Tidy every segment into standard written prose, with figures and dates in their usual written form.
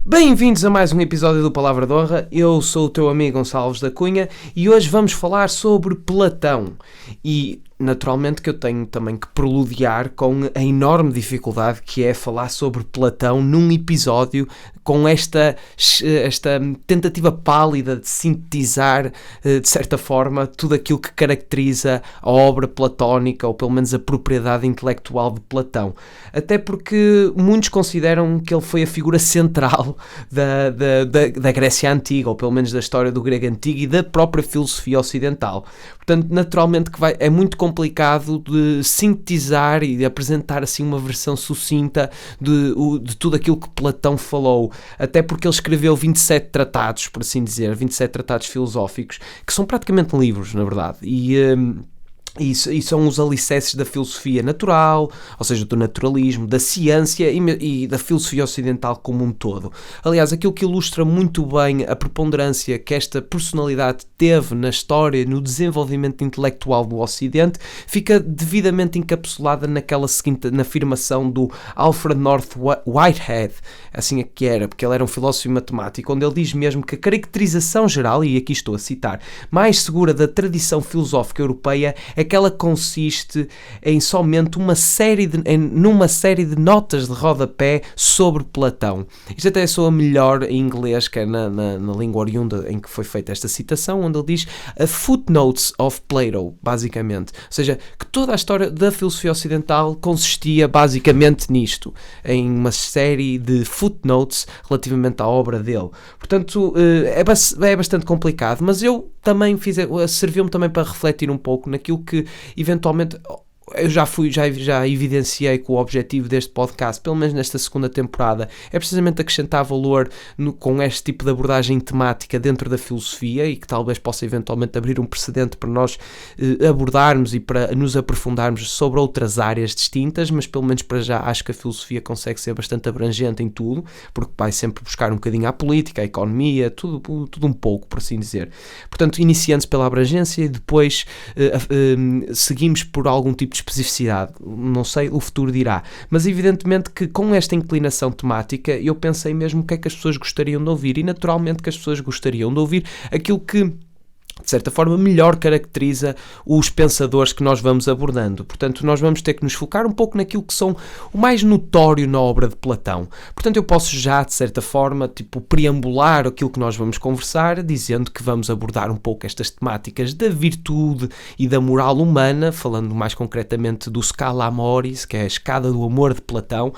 Bem-vindos a mais um episódio do Palavra de Honra. Eu sou o teu amigo Gonçalves da Cunha e hoje vamos falar sobre Platão. E naturalmente que eu tenho também que preludiar com a enorme dificuldade que é falar sobre Platão num episódio com esta tentativa pálida de sintetizar, de certa forma, tudo aquilo que caracteriza a obra platónica, ou pelo menos a propriedade intelectual de Platão. Até porque muitos consideram que ele foi a figura central da Grécia Antiga, ou pelo menos da história do grego antigo e da própria filosofia ocidental. Portanto, naturalmente que é muito complicado de sintetizar e de apresentar assim uma versão sucinta de tudo aquilo que Platão falou, até porque ele escreveu 27 tratados, por assim dizer, 27 tratados filosóficos, que são praticamente livros, na verdade, e são os alicerces da filosofia natural, ou seja, do naturalismo, da ciência e da filosofia ocidental como um todo. Aliás, aquilo que ilustra muito bem a preponderância que esta personalidade teve na história, no desenvolvimento intelectual do Ocidente, fica devidamente encapsulada naquela seguinte, na afirmação do Alfred North Whitehead, assim é que era, porque ele era um filósofo e matemático, onde ele diz mesmo que a caracterização geral, e aqui estou a citar, mais segura da tradição filosófica europeia é que ela consiste em somente numa série de notas de rodapé sobre Platão. Isto até soa melhor em inglês, que é na língua oriunda em que foi feita esta citação, onde ele diz a footnotes of Plato, basicamente. Ou seja, que toda a história da filosofia ocidental consistia basicamente nisto, em uma série de footnotes relativamente à obra dele. Portanto, é bastante complicado, mas eu também serviu-me também para refletir um pouco naquilo que eventualmente eu já evidenciei que o objetivo deste podcast, pelo menos nesta segunda temporada, é precisamente acrescentar valor com este tipo de abordagem temática dentro da filosofia e que talvez possa eventualmente abrir um precedente para nós abordarmos e para nos aprofundarmos sobre outras áreas distintas, mas pelo menos para já acho que a filosofia consegue ser bastante abrangente em tudo, porque vai sempre buscar um bocadinho à política, à economia, tudo um pouco, por assim dizer. Portanto, iniciando-se pela abrangência e depois seguimos por algum tipo de especificidade, não sei, o futuro dirá, mas evidentemente que com esta inclinação temática eu pensei mesmo o que é que as pessoas gostariam de ouvir e naturalmente que as pessoas gostariam de ouvir aquilo que de certa forma melhor caracteriza os pensadores que nós vamos abordando. Portanto, nós vamos ter que nos focar um pouco naquilo que são o mais notório na obra de Platão. Portanto, eu posso já, de certa forma, preambular aquilo que nós vamos conversar, dizendo que vamos abordar um pouco estas temáticas da virtude e da moral humana, falando mais concretamente do Scala Amoris, que é a escada do amor de Platão,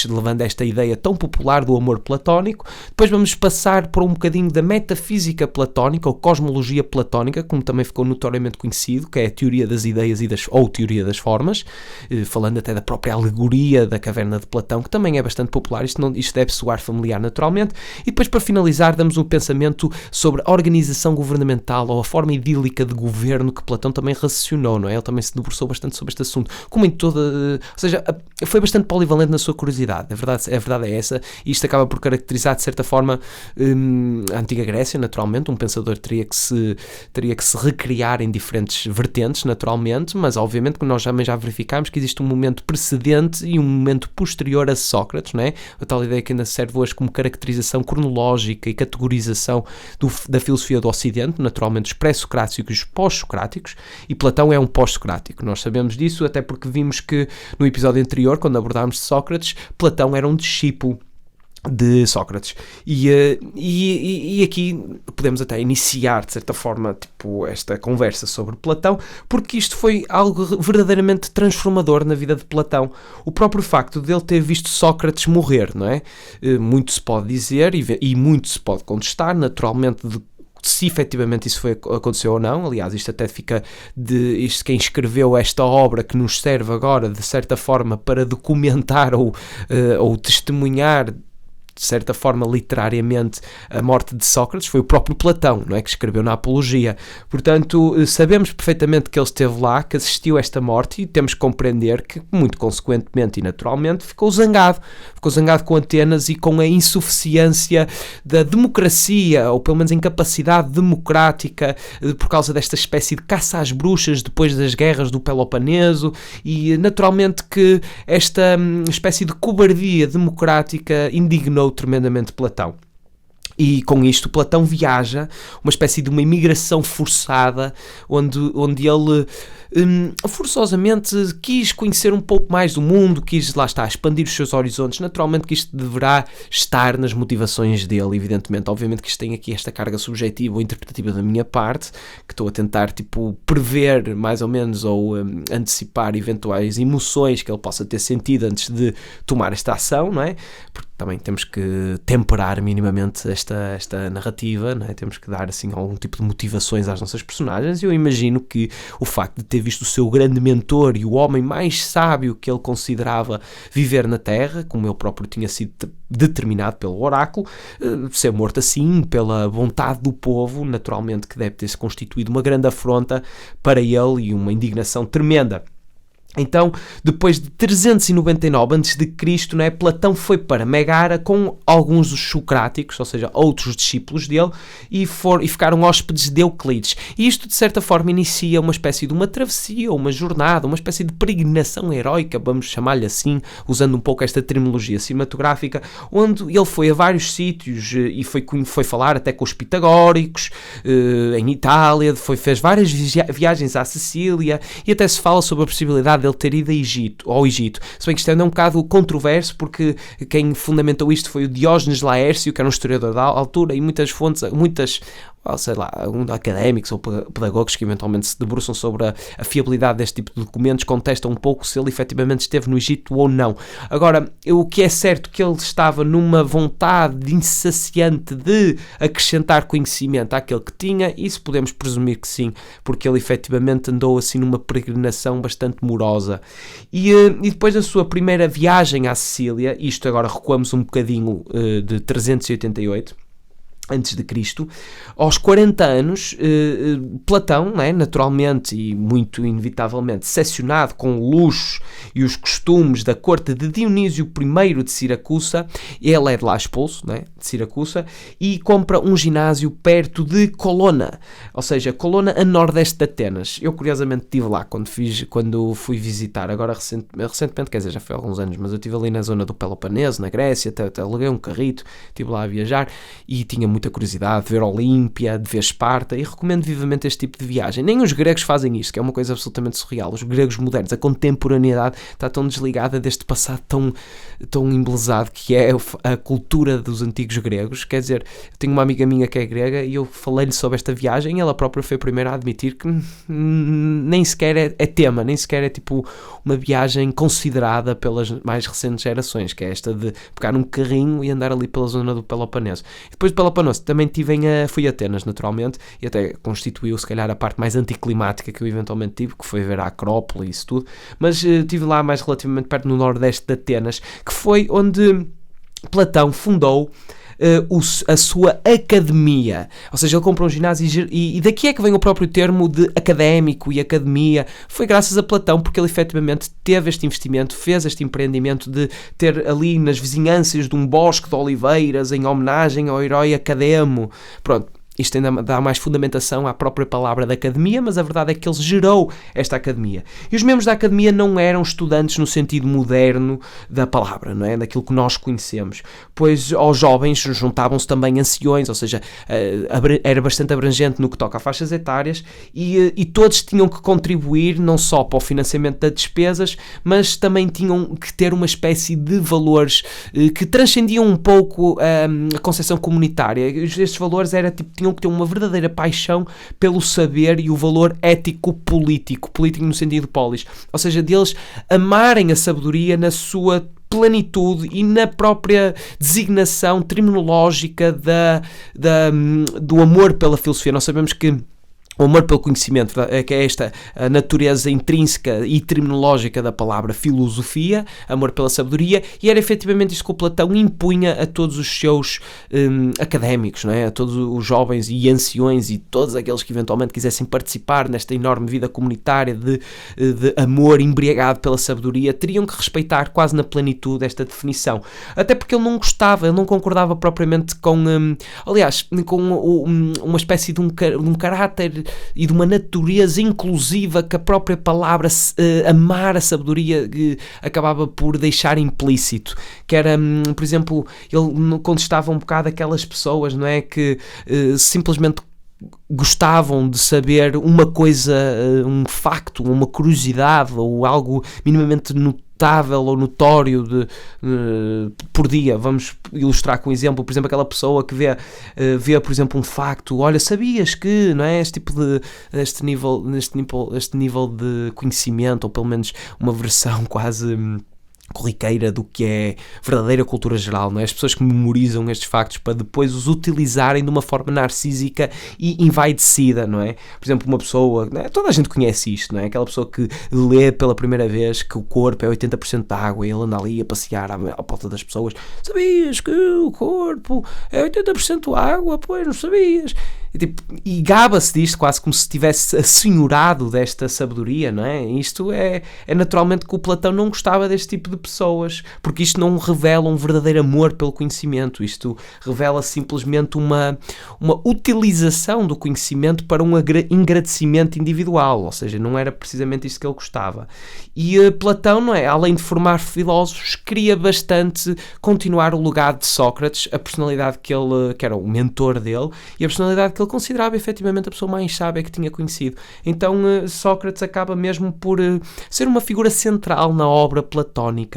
levando esta ideia tão popular do amor platónico. Depois vamos passar por um bocadinho da metafísica platónica, ou cosmologia platónica, como também ficou notoriamente conhecido, que é a teoria das ideias ou teoria das formas, falando até da própria alegoria da caverna de Platão, que também é bastante popular, isto deve soar familiar naturalmente, e depois para finalizar damos um pensamento sobre a organização governamental ou a forma idílica de governo que Platão também raciocinou, não é? Ele também se debruçou bastante sobre este assunto, como em toda, ou seja, foi bastante polivalente na sua curiosidade, a verdade é essa, e isto acaba por caracterizar de certa forma a antiga Grécia, naturalmente, um pensador teria que se recriar em diferentes vertentes, naturalmente, mas obviamente que nós já verificámos que existe um momento precedente e um momento posterior a Sócrates, não é? A tal ideia que ainda serve hoje como caracterização cronológica e categorização da filosofia do Ocidente, naturalmente os pré-socráticos e os pós-socráticos, e Platão é um pós-socrático. Nós sabemos disso até porque vimos que no episódio anterior, quando abordámos Sócrates, Platão era um discípulo de Sócrates e aqui podemos até iniciar de certa forma esta conversa sobre Platão, porque isto foi algo verdadeiramente transformador na vida de Platão, o próprio facto de ele ter visto Sócrates morrer, não é? Muito se pode dizer e muito se pode contestar, naturalmente, se efetivamente isso aconteceu ou não. Aliás, isto até fica isto quem escreveu esta obra que nos serve agora de certa forma para documentar ou testemunhar de certa forma, literariamente, a morte de Sócrates, foi o próprio Platão, não é, que escreveu na Apologia. Portanto, sabemos perfeitamente que ele esteve lá, que assistiu a esta morte, e temos que compreender que, muito consequentemente e naturalmente, ficou zangado com Atenas e com a insuficiência da democracia, ou pelo menos a incapacidade democrática, por causa desta espécie de caça às bruxas depois das guerras do Peloponeso, e naturalmente que esta espécie de cobardia democrática indignou tremendamente Platão. E com isto Platão viaja, uma espécie de uma imigração forçada, onde ele forçosamente quis conhecer um pouco mais do mundo, quis, lá está, expandir os seus horizontes. Naturalmente que isto deverá estar nas motivações dele, evidentemente. Obviamente que isto tem aqui esta carga subjetiva ou interpretativa da minha parte, que estou a tentar, prever mais ou menos ou antecipar eventuais emoções que ele possa ter sentido antes de tomar esta ação, não é? Porque também temos que temperar minimamente esta narrativa, não é? Temos que dar assim algum tipo de motivações às nossas personagens. Eu imagino que o facto de ter visto o seu grande mentor e o homem mais sábio que ele considerava viver na Terra, como ele próprio tinha sido determinado pelo oráculo, ser morto assim pela vontade do povo, naturalmente que deve ter-se constituído uma grande afronta para ele e uma indignação tremenda. Então, depois de 399 a.C., né, Platão foi para Megara com alguns dos socráticos, ou seja, outros discípulos dele, e ficaram hóspedes de Euclides. E isto, de certa forma, inicia uma espécie de uma travessia, uma jornada, uma espécie de peregrinação heroica, vamos chamar-lhe assim, usando um pouco esta terminologia cinematográfica, onde ele foi a vários sítios e foi falar até com os pitagóricos, em Itália, fez várias viagens à Sicília, e até se fala sobre a possibilidade dele ter ido ao Egito. Se bem que isto é um bocado controverso, porque quem fundamentou isto foi o Diógenes Laércio, que era um historiador da altura, e muitas fontes, sei lá, académicos ou pedagogos que eventualmente se debruçam sobre a fiabilidade deste tipo de documentos contestam um pouco se ele efetivamente esteve no Egito ou não. Agora, o que é certo que ele estava numa vontade insaciante de acrescentar conhecimento àquele que tinha, isso podemos presumir que sim, porque ele efetivamente andou assim numa peregrinação bastante morosa. E depois da sua primeira viagem à Sicília, isto agora recuamos um bocadinho de 388 antes de Cristo, aos 40 anos, Platão, né, naturalmente e muito inevitavelmente decepcionado com o luxo e os costumes da corte de Dionísio I de Siracusa, ele é de lá expulso, né, de Siracusa, e compra um ginásio perto de Colona, ou seja, Colona a nordeste de Atenas. Eu curiosamente estive lá quando fui visitar, agora recentemente, quer dizer, já foi há alguns anos, mas eu estive ali na zona do Peloponeso, na Grécia, até aluguei um carrito, estive lá a viajar e tinha muita curiosidade de ver Olímpia, de ver Esparta, e recomendo vivamente este tipo de viagem. Nem os gregos fazem isto, que é uma coisa absolutamente surreal. Os gregos modernos, a contemporaneidade está tão desligada deste passado tão embelezado que é a cultura dos antigos gregos. Quer dizer, eu tenho uma amiga minha que é grega e eu falei-lhe sobre esta viagem e ela própria foi a primeira a admitir que nem sequer é tema, nem sequer é tipo uma viagem considerada pelas mais recentes gerações, que é esta de pegar um carrinho e andar ali pela zona do Peloponeso. E depois do Peloponeso também fui a Atenas, naturalmente, e até constituiu, se calhar, a parte mais anticlimática que eu eventualmente tive, que foi ver a Acrópole e isso tudo, mas estive lá mais relativamente perto no nordeste de Atenas, que foi onde Platão fundou a sua academia, ou seja, ele comprou um ginásio e daqui é que vem o próprio termo de académico e academia. Foi graças a Platão, porque ele efetivamente teve este investimento, fez este empreendimento de ter ali nas vizinhanças de um bosque de oliveiras em homenagem ao herói Academo. Pronto, isto ainda dá mais fundamentação à própria palavra da academia, mas a verdade é que ele gerou esta academia. E os membros da academia não eram estudantes no sentido moderno da palavra, não é? Daquilo que nós conhecemos. Pois aos jovens juntavam-se também anciões, ou seja, era bastante abrangente no que toca a faixas etárias e todos tinham que contribuir não só para o financiamento das despesas, mas também tinham que ter uma espécie de valores que transcendiam um pouco a concepção comunitária. Estes valores tinham que ter uma verdadeira paixão pelo saber e o valor ético-político no sentido polis, ou seja, deles amarem a sabedoria na sua plenitude e na própria designação terminológica do amor pela filosofia. Nós sabemos que o amor pelo conhecimento, que é esta a natureza intrínseca e terminológica da palavra filosofia, amor pela sabedoria, e era efetivamente isto que o Platão impunha a todos os seus académicos, não é? A todos os jovens e anciões e todos aqueles que eventualmente quisessem participar nesta enorme vida comunitária de amor embriagado pela sabedoria, teriam que respeitar quase na plenitude esta definição. Até porque ele não gostava, ele não concordava propriamente com, aliás, com uma espécie de um caráter e de uma natureza inclusiva que a própria palavra amar a sabedoria acabava por deixar implícito, que era, por exemplo, ele contestava um bocado aquelas pessoas, não é, que simplesmente gostavam de saber uma coisa, um facto, uma curiosidade ou algo minimamente notável ou notório por dia. Vamos ilustrar com um exemplo, por exemplo, aquela pessoa que vê, por exemplo, um facto, olha, sabias que, não é, este nível de conhecimento, ou pelo menos uma versão quase corriqueira do que é verdadeira cultura geral, não é? As pessoas que memorizam estes factos para depois os utilizarem de uma forma narcísica e envaidecida, não é? Por exemplo, uma pessoa, não é? Toda a gente conhece isto, não é? Aquela pessoa que lê pela primeira vez que o corpo é 80% de água e ele anda ali a passear à volta das pessoas. Sabias que o corpo é 80% água? Pois, não sabias? E gaba-se disto quase como se estivesse assenhorado desta sabedoria, não é? Isto é naturalmente que o Platão não gostava deste tipo de pessoas, porque isto não revela um verdadeiro amor pelo conhecimento, isto revela simplesmente uma utilização do conhecimento para um engrandecimento individual, ou seja, não era precisamente isto que ele gostava. E Platão, não é? Além de formar filósofos, queria bastante continuar o legado de Sócrates, a personalidade que era o mentor dele, e a personalidade que ele considerava efetivamente a pessoa mais sábia que tinha conhecido. Então Sócrates acaba mesmo por ser uma figura central na obra platónica.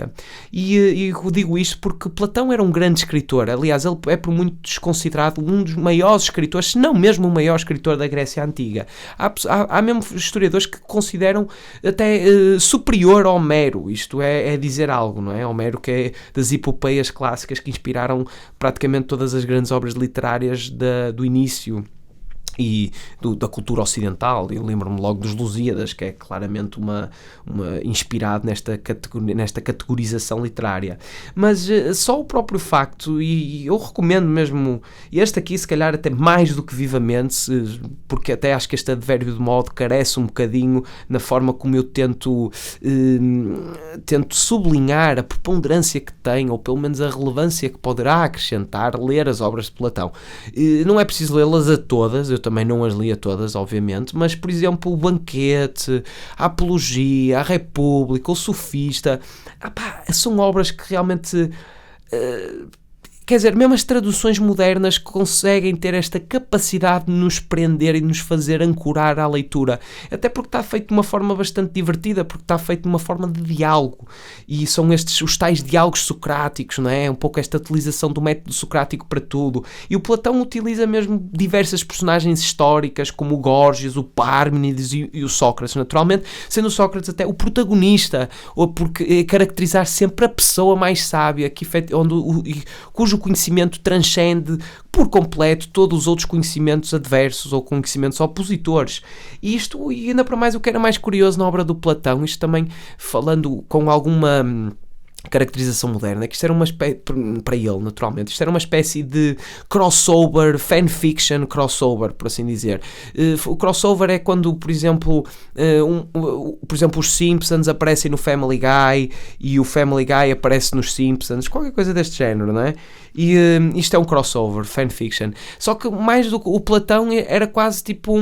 E digo isto porque Platão era um grande escritor. Aliás, ele é por muitos considerado um dos maiores escritores, se não mesmo o maior escritor da Grécia Antiga. Há mesmo historiadores que consideram até superior a Homero. Isto é dizer algo, não é? Homero, que é das epopeias clássicas que inspiraram praticamente todas as grandes obras literárias do início e da cultura ocidental. Eu lembro-me logo dos Lusíadas, que é claramente uma inspirado nesta categorização literária. Mas só o próprio facto, e eu recomendo mesmo este aqui, se calhar até mais do que vivamente, porque até acho que este advérbio de modo carece um bocadinho na forma como eu tento sublinhar a preponderância que tem, ou pelo menos a relevância que poderá acrescentar ler as obras de Platão. Não é preciso lê-las a todas, eu também não as li a todas, obviamente, mas, por exemplo, o Banquete, a Apologia, a República, o Sofista, são obras que realmente... Quer dizer, mesmo as traduções modernas conseguem ter esta capacidade de nos prender e de nos fazer ancorar à leitura. Até porque está feito de uma forma bastante divertida, porque está feito de uma forma de diálogo. E são os tais diálogos socráticos, não é? Um pouco esta utilização do método socrático para tudo. E o Platão utiliza mesmo diversas personagens históricas, como o Górgias, o Pármenides e o Sócrates, naturalmente, sendo o Sócrates até o protagonista, ou porque caracterizar sempre a pessoa mais sábia, cujo conhecimento transcende por completo todos os outros conhecimentos adversos ou conhecimentos opositores. E isto, e ainda para mais, o que era mais curioso na obra do Platão, isto também falando com alguma caracterização moderna, que isto era uma espécie, para ele naturalmente, isto era uma espécie de crossover, fanfiction crossover, por assim dizer. O crossover é quando, por exemplo, os Simpsons aparecem no Family Guy e o Family Guy aparece nos Simpsons, qualquer coisa deste género, não é? E isto é um crossover, fanfiction. Só que mais do que o Platão era quase tipo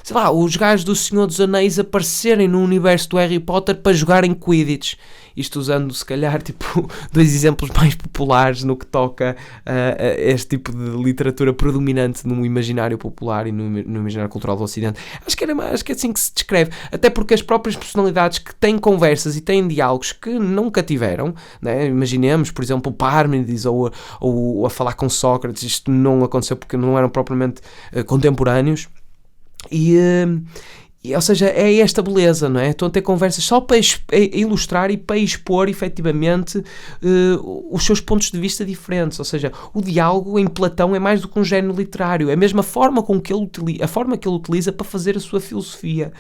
sei lá, os gajos do Senhor dos Anéis aparecerem no universo do Harry Potter para jogarem Quidditch. Isto usando, se calhar, tipo, dois exemplos mais populares no que toca a este tipo de literatura predominante no imaginário popular e no imaginário cultural do Ocidente. Acho que é assim que se descreve. Até porque as próprias personalidades que têm conversas e têm diálogos que nunca tiveram, né? Imaginemos, por exemplo, o Pármenides ou a falar com Sócrates. Isto não aconteceu porque não eram propriamente contemporâneos. Ou seja, é esta beleza, não é? Estão a ter conversas só para ilustrar e para expor, efetivamente, os seus pontos de vista diferentes. Ou seja, o diálogo em Platão é mais do que um género literário. É mesmo a forma que ele utiliza para fazer a sua filosofia.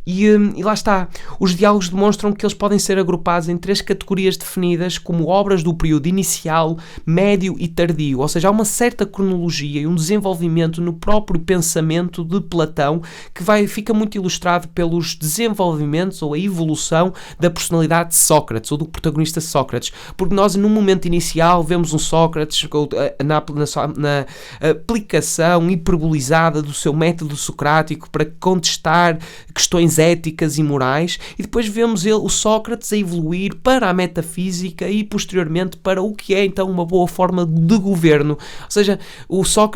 E lá está. Os diálogos demonstram que eles podem ser agrupados em 3 categorias definidas como obras do período inicial, médio e tardio. Ou seja, há uma certa cronologia e um desenvolvimento no próprio pensamento de Platão que fica muito ilustrado pelos desenvolvimentos ou a evolução da personalidade de Sócrates ou do protagonista Sócrates, porque nós no momento inicial vemos um Sócrates na aplicação hiperbolizada do seu método socrático para contestar questões éticas e morais, e depois vemos o Sócrates a evoluir para a metafísica e posteriormente para o que é então uma boa forma de governo. Ou seja,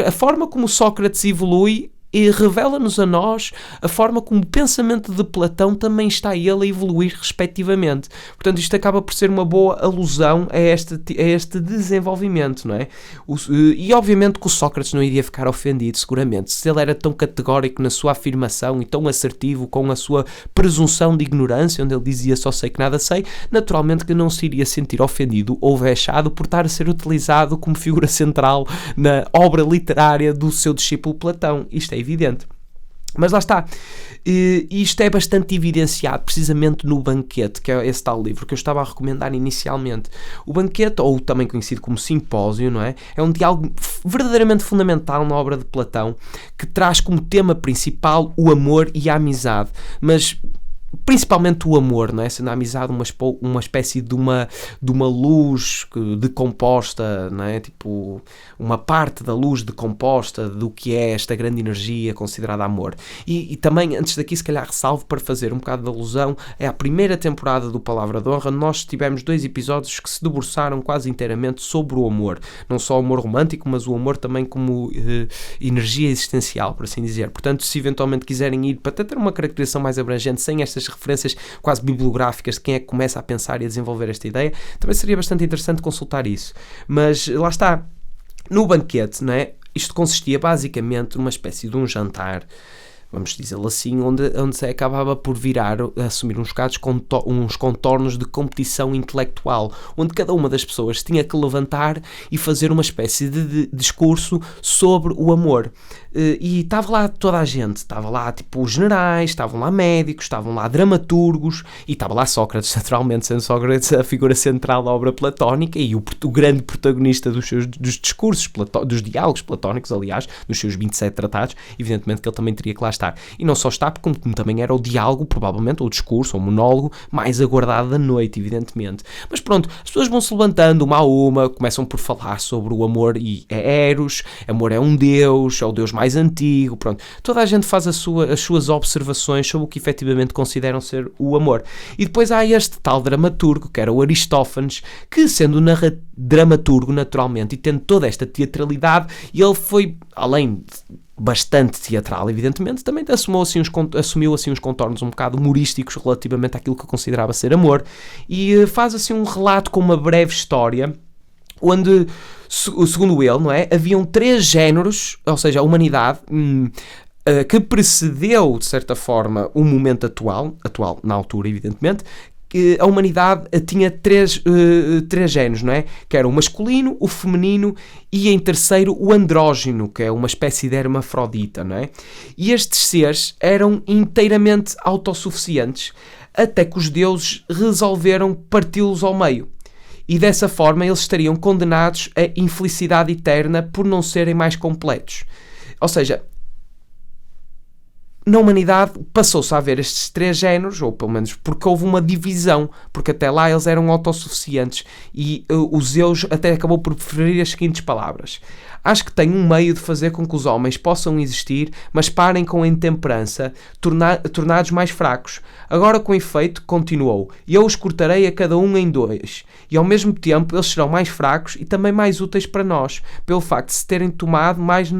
a forma como Sócrates evolui e revela-nos a nós a forma como o pensamento de Platão também está ele a evoluir respectivamente. Portanto, isto acaba por ser uma boa alusão a este desenvolvimento, não é? E obviamente que o Sócrates não iria ficar ofendido, seguramente. Se ele era tão categórico na sua afirmação e tão assertivo com a sua presunção de ignorância, onde ele dizia só sei que nada sei, naturalmente que não se iria sentir ofendido ou vexado por estar a ser utilizado como figura central na obra literária do seu discípulo Platão. Isto é evidente. Mas lá está. Isto é bastante evidenciado precisamente no Banquete, que é esse tal livro que eu estava a recomendar inicialmente. O Banquete, ou também conhecido como Simpósio, não é? É um diálogo verdadeiramente fundamental na obra de Platão, que traz como tema principal o amor e a amizade, mas principalmente o amor, não é? Sendo a amizade uma espécie de uma luz decomposta, não é? Tipo, uma parte da luz decomposta do que é esta grande energia considerada amor. E também, antes daqui, se calhar ressalvo para fazer um bocado de alusão, é a primeira temporada do Palavra de Honra. Nós tivemos 2 episódios que se debruçaram quase inteiramente sobre o amor. Não só o amor romântico, mas o amor também como energia existencial, por assim dizer. Portanto, se eventualmente quiserem ir para ter uma caracterização mais abrangente, sem estas referências quase bibliográficas de quem é que começa a pensar e a desenvolver esta ideia, também seria bastante interessante consultar isso. Mas lá está, no Banquete, não é? Isto consistia basicamente numa espécie de um jantar, vamos dizê-lo assim, onde se acabava por assumir uns contornos de competição intelectual, onde cada uma das pessoas tinha que levantar e fazer uma espécie de discurso sobre o amor. E estava lá toda a gente, estava lá tipo os generais, estavam lá médicos, estavam lá dramaturgos, e estava lá Sócrates, naturalmente, sendo Sócrates a figura central da obra platónica e o grande protagonista dos discursos, dos diálogos platónicos, aliás, dos seus 27 tratados. Evidentemente que ele também teria que lá estar. E não só está, como também era o diálogo, provavelmente, ou o discurso, ou o monólogo mais aguardado da noite, evidentemente. Mas pronto, as pessoas vão se levantando uma a uma, começam por falar sobre o amor e é Eros, amor é um deus, é o deus mais antigo, pronto. Toda a gente faz as suas observações sobre o que efetivamente consideram ser o amor. E depois há este tal dramaturgo, que era o Aristófanes, que sendo dramaturgo, naturalmente, e tendo toda esta teatralidade, ele foi, além de bastante teatral, evidentemente, também assumiu assim uns contornos um bocado humorísticos relativamente àquilo que considerava ser amor, e faz assim um relato com uma breve história, onde, segundo ele, não é, haviam 3 géneros, ou seja, a humanidade que precedeu, de certa forma, o momento atual na altura, evidentemente, que a humanidade tinha 3 géneros, não é? Que era o masculino, o feminino e, em terceiro, o andrógeno, que é uma espécie de hermafrodita, não é? E estes seres eram inteiramente autossuficientes, até que os deuses resolveram parti-los ao meio. E dessa forma eles estariam condenados à infelicidade eterna por não serem mais completos. Ou seja, na humanidade passou-se a haver estes 3 géneros, ou pelo menos porque houve uma divisão, porque até lá eles eram autossuficientes, e o Zeus até acabou por preferir as seguintes palavras: acho que tenho um meio de fazer com que os homens possam existir, mas parem com a intemperança, tornados mais fracos. Agora, com efeito, continuou, e eu os cortarei a cada um em 2, e ao mesmo tempo eles serão mais fracos e também mais úteis para nós, pelo facto de se terem tornado mais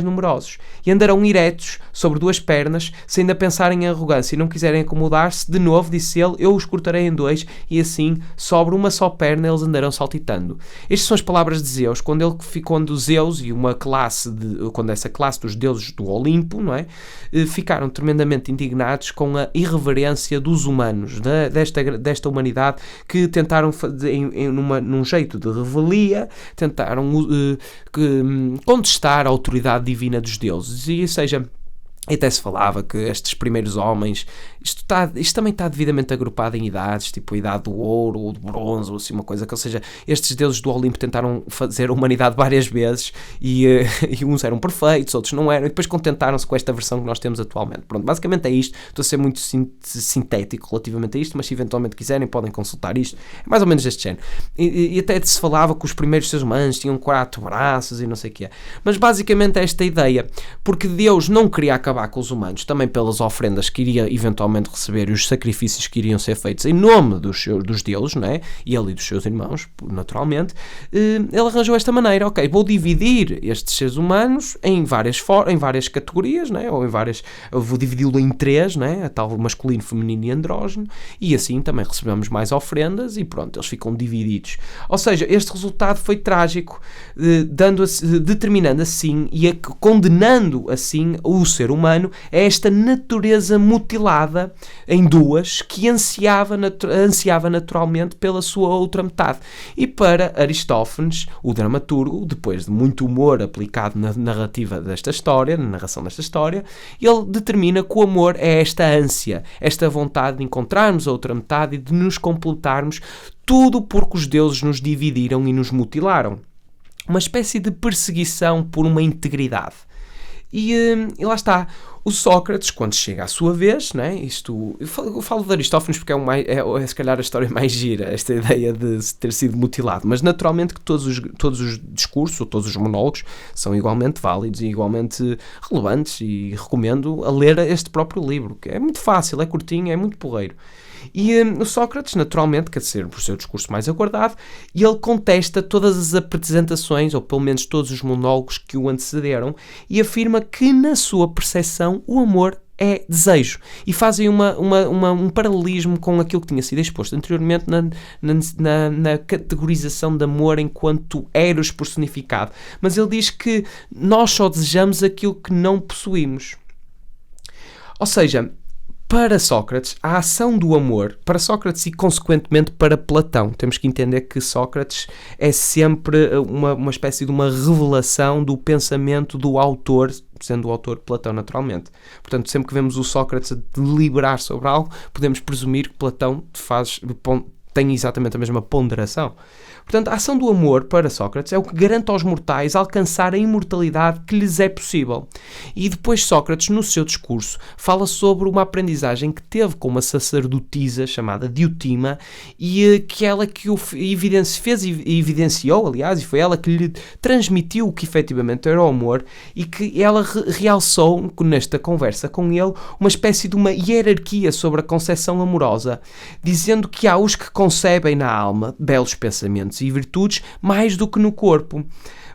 numerosos, e andarão eretos sobre duas pernas, se ainda pensarem em arrogância e não quiserem acomodar-se, de novo, disse ele, eu os cortarei em dois, e assim, sobre uma só perna, eles andarão saltitando. Estas são as palavras de Zeus, quando Zeus e quando essa classe dos deuses do Olimpo, não é, ficaram tremendamente indignados com a irreverência dos humanos, desta humanidade, que tentaram, num jeito de revelia, tentaram contestar a autoridade divina dos deuses, e, ou seja, até se falava que estes primeiros homens, isto também está devidamente agrupado em idades, tipo a idade do ouro ou do bronze, ou assim uma coisa, ou seja, estes deuses do Olimpo tentaram fazer a humanidade várias vezes e uns eram perfeitos, outros não eram, e depois contentaram-se com esta versão que nós temos atualmente. Pronto, basicamente é isto, estou a ser muito sintético relativamente a isto, mas se eventualmente quiserem podem consultar isto, é mais ou menos deste género. E até se falava que os primeiros seres humanos tinham 4 braços e não sei o que é, mas basicamente é esta ideia, porque Deus não queria acabar com os humanos, também pelas ofrendas que iria eventualmente receber e os sacrifícios que iriam ser feitos em nome dos deuses, não é? E ele e dos seus irmãos, naturalmente, ele arranjou esta maneira, ok, vou dividir estes seres humanos em várias categorias, não é? Eu vou dividi-lo em 3, não é? A tal masculino, feminino e andrógeno, e assim também recebemos mais ofrendas e pronto, eles ficam divididos. Ou seja, este resultado foi trágico, determinando assim e condenando assim o ser humano a esta natureza mutilada em duas que ansiava naturalmente pela sua outra metade. E para Aristófanes, o dramaturgo, depois de muito humor aplicado na narrativa desta história, na narração desta história, ele determina que o amor é esta ânsia, esta vontade de encontrarmos a outra metade e de nos completarmos, tudo porque os deuses nos dividiram e nos mutilaram. Uma espécie de perseguição por uma integridade. E lá está, o Sócrates, quando chega à sua vez, né, eu falo de Aristófanes porque é se calhar a história mais gira, esta ideia de ter sido mutilado, mas naturalmente que todos os discursos, ou todos os monólogos, são igualmente válidos e igualmente relevantes, e recomendo a ler este próprio livro, que é muito fácil, é curtinho, é muito porreiro. E o Sócrates, naturalmente, quer dizer, por seu discurso mais aguardado, ele contesta todas as apresentações, ou pelo menos todos os monólogos que o antecederam, e afirma que, na sua percepção, o amor é desejo. E fazem um paralelismo com aquilo que tinha sido exposto anteriormente na categorização de amor enquanto eros personificado. Mas ele diz que nós só desejamos aquilo que não possuímos. Ou seja, para Sócrates, a ação do amor, para Sócrates e consequentemente para Platão, temos que entender que Sócrates é sempre uma espécie de uma revelação do pensamento do autor, sendo o autor Platão naturalmente. Portanto, sempre que vemos o Sócrates a deliberar sobre algo, podemos presumir que Platão tem exatamente a mesma ponderação. Portanto, a ação do amor, para Sócrates, é o que garante aos mortais alcançar a imortalidade que lhes é possível. E depois Sócrates, no seu discurso, fala sobre uma aprendizagem que teve com uma sacerdotisa chamada Diotima, e que ela que o evidenciou, aliás, e foi ela que lhe transmitiu o que efetivamente era o amor, e que ela realçou, nesta conversa com ele, uma espécie de uma hierarquia sobre a concepção amorosa, dizendo que há os que concebem na alma belos pensamentos e virtudes mais do que no corpo.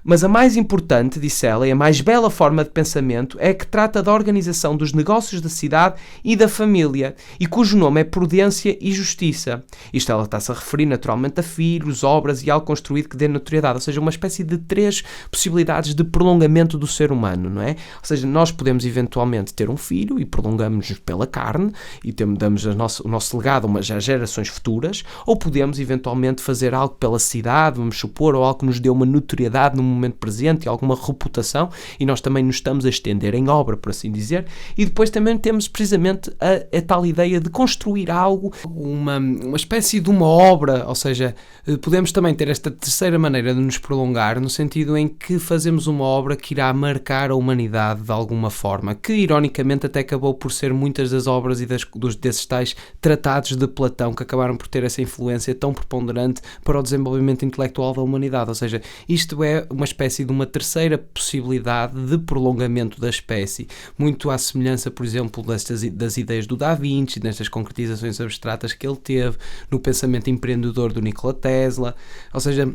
Mas a mais importante, disse ela, e a mais bela forma de pensamento é a que trata da organização dos negócios da cidade e da família, e cujo nome é prudência e justiça. Isto ela está-se a referir naturalmente a filhos, obras e algo construído que dê notoriedade, ou seja, uma espécie de 3 possibilidades de prolongamento do ser humano, não é? Ou seja, nós podemos eventualmente ter um filho e prolongamos-nos pela carne e damos o nosso legado às gerações futuras, ou podemos eventualmente fazer algo pela cidade, vamos supor, ou algo que nos dê uma notoriedade no momento presente e alguma reputação, e nós também nos estamos a estender em obra, por assim dizer, e depois também temos precisamente a tal ideia de construir algo, uma espécie de uma obra, ou seja, podemos também ter esta terceira maneira de nos prolongar, no sentido em que fazemos uma obra que irá marcar a humanidade de alguma forma, que ironicamente até acabou por ser muitas das obras e desses tais tratados de Platão que acabaram por ter essa influência tão preponderante para o desenvolvimento intelectual da humanidade, ou seja, isto é uma espécie de uma terceira possibilidade de prolongamento da espécie, muito à semelhança, por exemplo, das ideias do Da Vinci, nestas concretizações abstratas que ele teve, no pensamento empreendedor do Nikola Tesla, ou seja,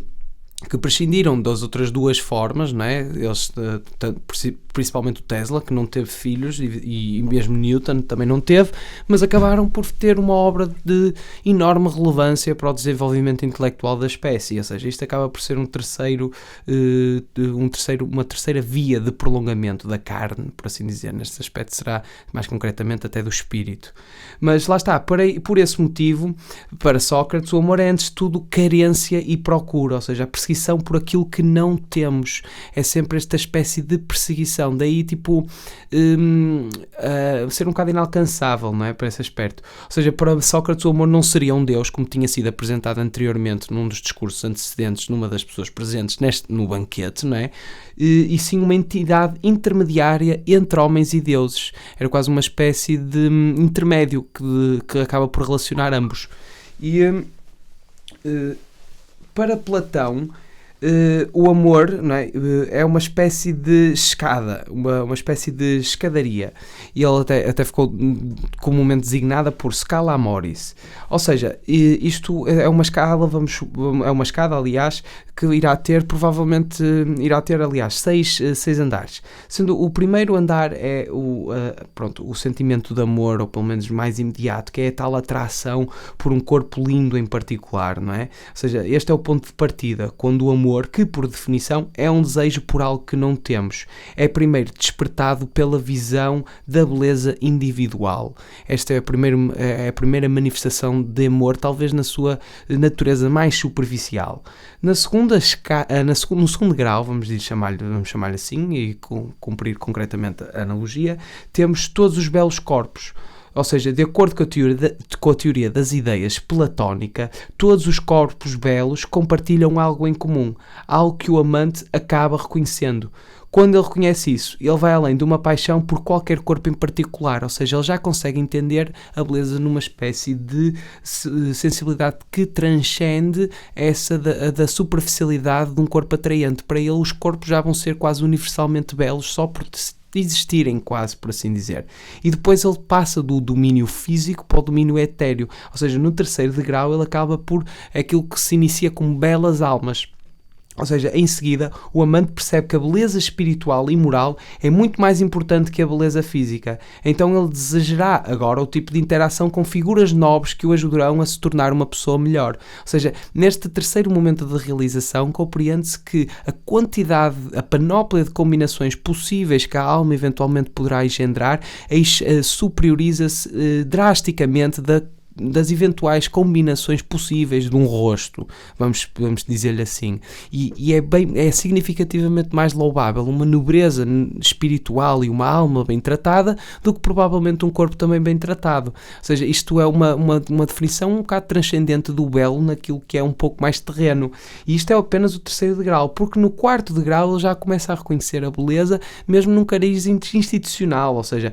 que prescindiram das outras duas formas, não é? Eles, principalmente o Tesla, que não teve filhos, e mesmo Newton também não teve, mas acabaram por ter uma obra de enorme relevância para o desenvolvimento intelectual da espécie, ou seja, isto acaba por ser uma terceira via de prolongamento da carne, por assim dizer. Neste aspecto será mais concretamente até do espírito. Mas lá está, por esse motivo, para Sócrates, o amor é antes de tudo carência e procura, ou seja, a perseguição por aquilo que não temos. É sempre esta espécie de perseguição, daí tipo ser um bocado inalcançável, não é? Para esse aspecto. Ou seja, para Sócrates o amor não seria um Deus, como tinha sido apresentado anteriormente num dos discursos antecedentes numa das pessoas presentes no banquete, não é? E sim uma entidade intermediária entre homens e deuses. Era quase uma espécie de intermédio que acaba por relacionar ambos. E para Platão, o amor, não é? É uma espécie de escada, uma espécie de escadaria, e ela até ficou comumente designada por Scala Amoris, ou seja, isto é uma escala, aliás, que provavelmente irá ter, aliás, seis andares, sendo o primeiro andar é o sentimento de amor, ou pelo menos mais imediato, que é a tal atração por um corpo lindo em particular, não é? Ou seja, este é o ponto de partida, quando o amor, que por definição é um desejo por algo que não temos, é primeiro despertado pela visão da beleza individual. Esta é a primeira manifestação de amor, talvez na sua natureza mais superficial. No segundo grau, vamos chamar-lhe assim, e cumprir concretamente a analogia, temos todos os belos corpos. Ou seja, de acordo com a teoria das ideias platónica, todos os corpos belos compartilham algo em comum, algo que o amante acaba reconhecendo. Quando ele reconhece isso, ele vai além de uma paixão por qualquer corpo em particular, ou seja, ele já consegue entender a beleza numa espécie de sensibilidade que transcende essa da superficialidade de um corpo atraente. Para ele, os corpos já vão ser quase universalmente belos só por existirem, quase, por assim dizer. E depois ele passa do domínio físico para o domínio etéreo, ou seja, no terceiro degrau ele acaba por aquilo que se inicia como belas almas. Ou seja, em seguida, o amante percebe que a beleza espiritual e moral é muito mais importante que a beleza física. Então ele desejará agora o tipo de interação com figuras nobres que o ajudarão a se tornar uma pessoa melhor. Ou seja, neste terceiro momento de realização, compreende-se que a panóplia de combinações possíveis que a alma eventualmente poderá engendrar superioriza-se drasticamente das eventuais combinações possíveis de um rosto, vamos dizer-lhe assim, e é significativamente mais louvável uma nobreza espiritual e uma alma bem tratada do que provavelmente um corpo também bem tratado. Ou seja, isto é uma definição um bocado transcendente do belo naquilo que é um pouco mais terreno, e isto é apenas o terceiro degrau, porque no quarto degrau ele já começa a reconhecer a beleza mesmo num cariz institucional, ou seja,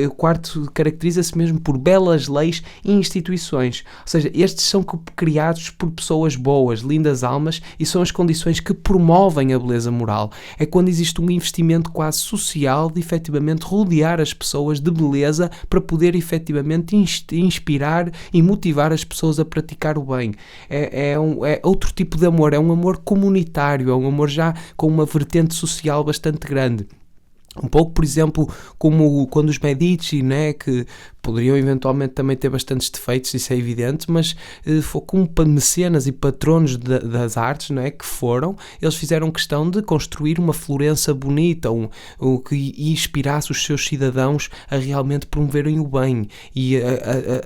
o quarto caracteriza-se mesmo por belas leis e instituições, ou seja, estes são criados por pessoas boas, lindas almas, e são as condições que promovem a beleza moral. É quando existe um investimento quase social de efetivamente rodear as pessoas de beleza para poder efetivamente inspirar e motivar as pessoas a praticar o bem. É outro tipo de amor, é um amor comunitário, é um amor já com uma vertente social bastante grande. Um pouco, por exemplo, como quando os Medici, né, que poderiam eventualmente também ter bastantes defeitos, isso é evidente, mas como mecenas e patronos das artes, não é, que eles fizeram questão de construir uma Florença bonita, que inspirasse os seus cidadãos a realmente promoverem o bem. E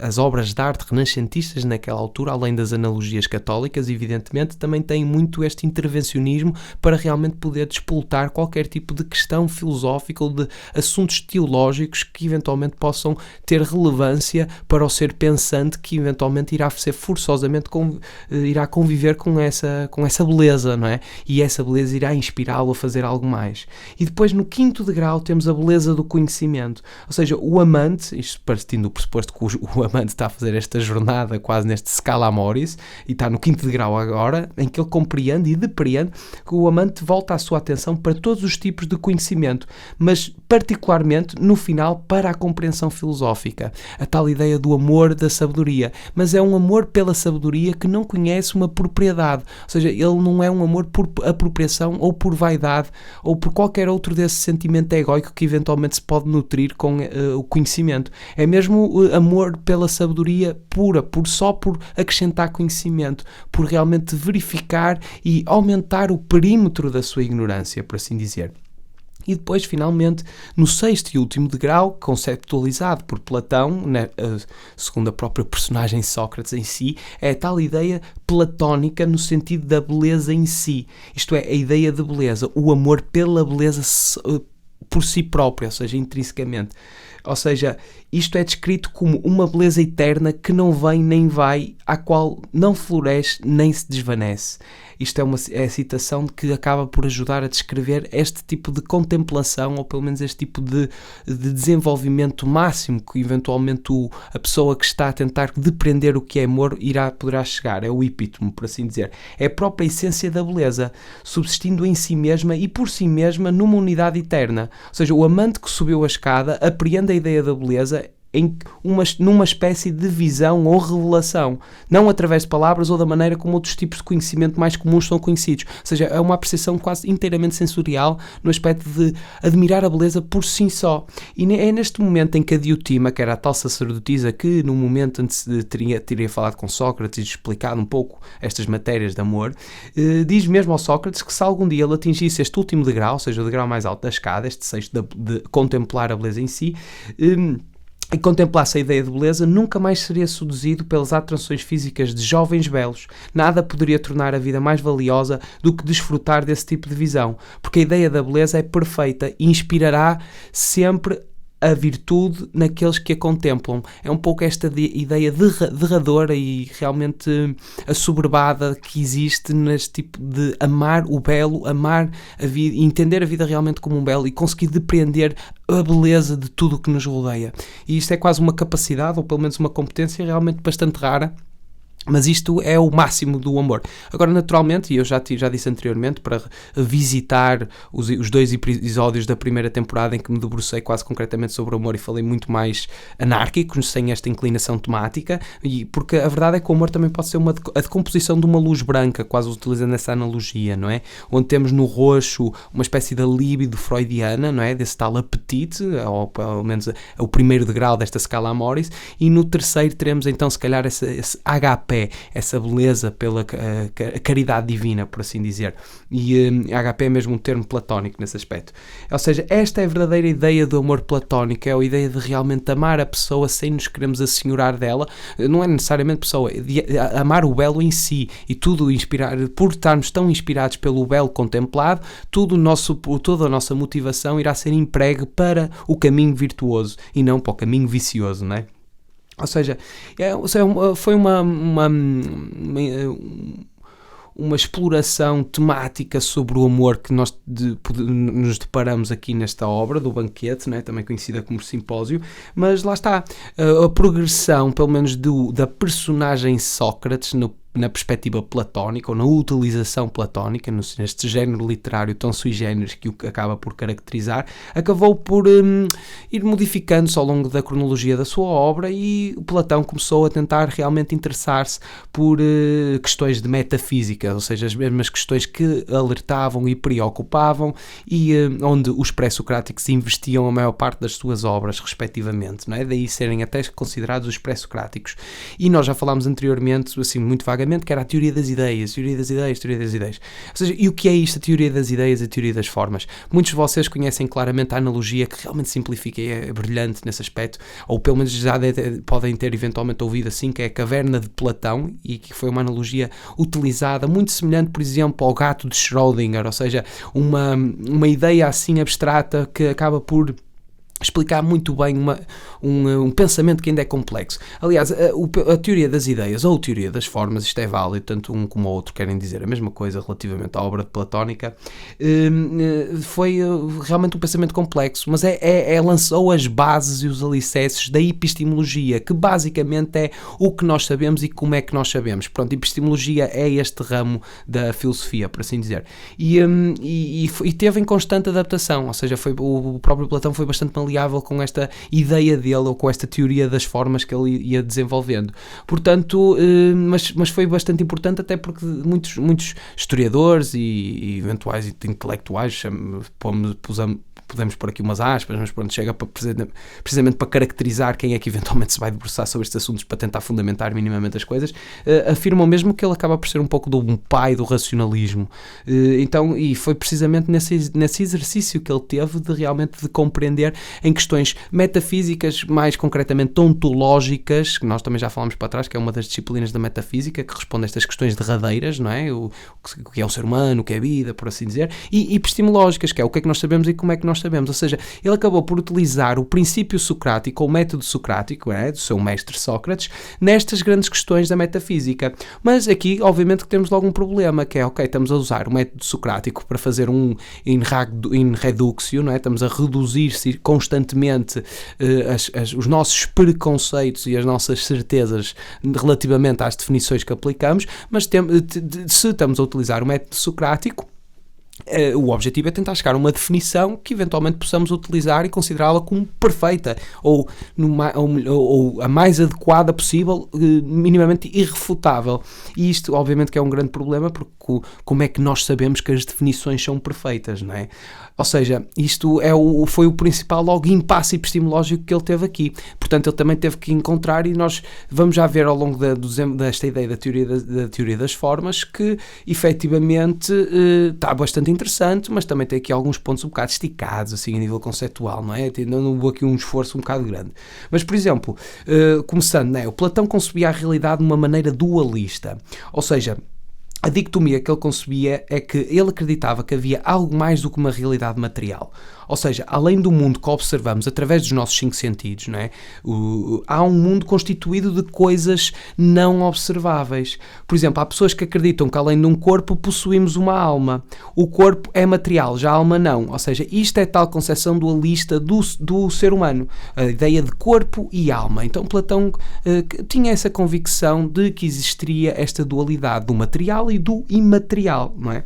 as obras de arte renascentistas naquela altura, além das analogias católicas, evidentemente, também têm muito este intervencionismo para realmente poder despoltar qualquer tipo de questão filosófica ou de assuntos teológicos que eventualmente possam ter relevância para o ser pensante, que eventualmente irá ser forçosamente irá conviver com essa beleza, não é? E essa beleza irá inspirá-lo a fazer algo mais. E depois no quinto degrau temos a beleza do conhecimento, ou seja, o amante, isto partindo do pressuposto que o amante está a fazer esta jornada quase neste Scala Amoris, e está no quinto degrau agora, em que ele compreende e depreende que o amante volta a sua atenção para todos os tipos de conhecimento, mas particularmente no final para a compreensão filosófica, a tal ideia do amor da sabedoria, mas é um amor pela sabedoria que não conhece uma propriedade, ou seja, ele não é um amor por apropriação ou por vaidade ou por qualquer outro desse sentimento egóico que eventualmente se pode nutrir com o conhecimento. É mesmo amor pela sabedoria pura, só por acrescentar conhecimento, por realmente verificar e aumentar o perímetro da sua ignorância, por assim dizer. E depois, finalmente, no sexto e último degrau, conceptualizado por Platão, segundo a própria personagem Sócrates em si, é a tal ideia platónica no sentido da beleza em si. Isto é, a ideia de beleza, o amor pela beleza por si própria, ou seja, intrinsecamente. Ou seja, isto é descrito como uma beleza eterna que não vem nem vai, à qual não floresce nem se desvanece. Isto é a citação que acaba por ajudar a descrever este tipo de contemplação, ou pelo menos este tipo de desenvolvimento máximo que eventualmente a pessoa que está a tentar depreender o que é amor poderá chegar. É o epítome, por assim dizer. É a própria essência da beleza, subsistindo em si mesma e por si mesma numa unidade eterna. Ou seja, o amante que subiu a escada apreende a ideia da beleza numa espécie de visão ou revelação, não através de palavras ou da maneira como outros tipos de conhecimento mais comuns são conhecidos. Ou seja, é uma apreciação quase inteiramente sensorial no aspecto de admirar a beleza por si só. E é neste momento em que a Diotima, que era a tal sacerdotisa que no momento antes teria falado com Sócrates e explicado um pouco estas matérias de amor, diz mesmo ao Sócrates que se algum dia ele atingisse este último degrau, ou seja, o degrau mais alto da escada, este sexto de contemplar a beleza em si, e contemplasse a ideia de beleza, nunca mais seria seduzido pelas atrações físicas de jovens belos. Nada poderia tornar a vida mais valiosa do que desfrutar desse tipo de visão, porque a ideia da beleza é perfeita e inspirará sempre a virtude naqueles que a contemplam. É um pouco esta ideia derradora e realmente assoberbada que existe neste tipo de amar o belo, amar a vida, entender a vida realmente como um belo e conseguir depreender a beleza de tudo o que nos rodeia. E isto é quase uma capacidade, ou pelo menos uma competência realmente bastante rara. Mas isto é o máximo do amor. Agora, naturalmente, e eu já disse anteriormente, para visitar os 2 episódios da primeira temporada em que me debrucei quase concretamente sobre o amor e falei muito mais anárquico, sem esta inclinação temática, porque a verdade é que o amor também pode ser a decomposição de uma luz branca, quase utilizando essa analogia, não é? Onde temos no roxo uma espécie de libido freudiana, não é? Desse tal apetite, ou pelo menos o primeiro degrau desta scala amoris, e no terceiro teremos então se calhar esse HP, essa beleza pela caridade divina, por assim dizer. E HP é mesmo um termo platónico nesse aspecto. Ou seja, esta é a verdadeira ideia do amor platónico, é a ideia de realmente amar a pessoa sem nos queremos assenhorar dela. Não é necessariamente pessoa, é de amar o belo em si, e tudo por estarmos tão inspirados pelo belo contemplado, toda a nossa motivação irá ser empregue para o caminho virtuoso e não para o caminho vicioso, não é? Ou seja, foi uma exploração temática sobre o amor que nós nos deparamos aqui nesta obra do Banquete, né? Também conhecida como Simpósio, mas lá está, a progressão, pelo menos da personagem Sócrates na perspectiva platónica, ou na utilização platónica, neste género literário tão sui generis que o acaba por caracterizar, acabou por ir modificando-se ao longo da cronologia da sua obra, e Platão começou a tentar realmente interessar-se por questões de metafísica, ou seja, as mesmas questões que alertavam e preocupavam, e onde os pré-socráticos investiam a maior parte das suas obras, respectivamente, não é? Daí serem até considerados os pré-socráticos. E nós já falámos anteriormente, assim, muito vagamente, que era a teoria das ideias. Ou seja, e o que é isto, a teoria das ideias e a teoria das formas? Muitos de vocês conhecem claramente a analogia, que realmente simplifica e é brilhante nesse aspecto, ou pelo menos já podem ter eventualmente ouvido assim, que é a caverna de Platão, e que foi uma analogia utilizada, muito semelhante, por exemplo, ao gato de Schrödinger, ou seja, uma ideia assim abstrata que acaba por explicar muito bem um pensamento que ainda é complexo. Aliás, a teoria das ideias ou a teoria das formas, isto é válido, tanto um como o outro querem dizer a mesma coisa relativamente à obra de Platónica, foi realmente um pensamento complexo, mas lançou as bases e os alicerces da epistemologia, que basicamente é o que nós sabemos e como é que nós sabemos. Pronto, epistemologia é este ramo da filosofia, por assim dizer. E teve em constante adaptação, ou seja, o próprio Platão foi bastante maleável com esta ideia dele ou com esta teoria das formas que ele ia desenvolvendo. Portanto, mas foi bastante importante, até porque muitos historiadores e eventuais intelectuais, podemos pôr aqui umas aspas, mas pronto, chega precisamente para caracterizar quem é que eventualmente se vai debruçar sobre estes assuntos para tentar fundamentar minimamente as coisas, afirmam mesmo que ele acaba por ser um pouco um pai do racionalismo. E foi precisamente nesse exercício que ele teve de compreender em questões metafísicas, mais concretamente ontológicas, que nós também já falámos para trás, que é uma das disciplinas da metafísica, que responde a estas questões derradeiras, não é? O que é o ser humano, o que é a vida, por assim dizer, e epistemológicas, que é o que é que nós sabemos e como é que nós sabemos. Ou seja, ele acabou por utilizar o princípio socrático, ou o método socrático, do seu mestre Sócrates, nestas grandes questões da metafísica. Mas aqui, obviamente, que temos logo um problema, que é, estamos a usar o método socrático para fazer um in reductio, não é? Estamos a reduzir constantemente os nossos preconceitos e as nossas certezas relativamente às definições que aplicamos, mas se estamos a utilizar o método socrático, o objetivo é tentar chegar a uma definição que eventualmente possamos utilizar e considerá-la como perfeita ou a mais adequada possível, minimamente irrefutável. E isto obviamente que é um grande problema, porque como é que nós sabemos que as definições são perfeitas, não é? Ou seja, isto foi o principal impasse epistemológico que ele teve aqui. Portanto, ele também teve que encontrar, e nós vamos já ver ao longo desta ideia da teoria das formas, que efetivamente está bastante interessante, mas também tem aqui alguns pontos um bocado esticados, assim, a nível conceptual, não é? Não aqui um esforço um bocado grande. Mas, por exemplo, começando, não é? O Platão concebia a realidade de uma maneira dualista. Ou seja, a dicotomia que ele concebia é que ele acreditava que havia algo mais do que uma realidade material. Ou seja, além do mundo que observamos através dos nossos 5 sentidos, não é? Há um mundo constituído de coisas não observáveis. Por exemplo, há pessoas que acreditam que além de um corpo possuímos uma alma. O corpo é material, já a alma não. Ou seja, isto é tal concepção dualista do ser humano. A ideia de corpo e alma. Então Platão tinha essa convicção de que existiria esta dualidade do material e do imaterial, não é?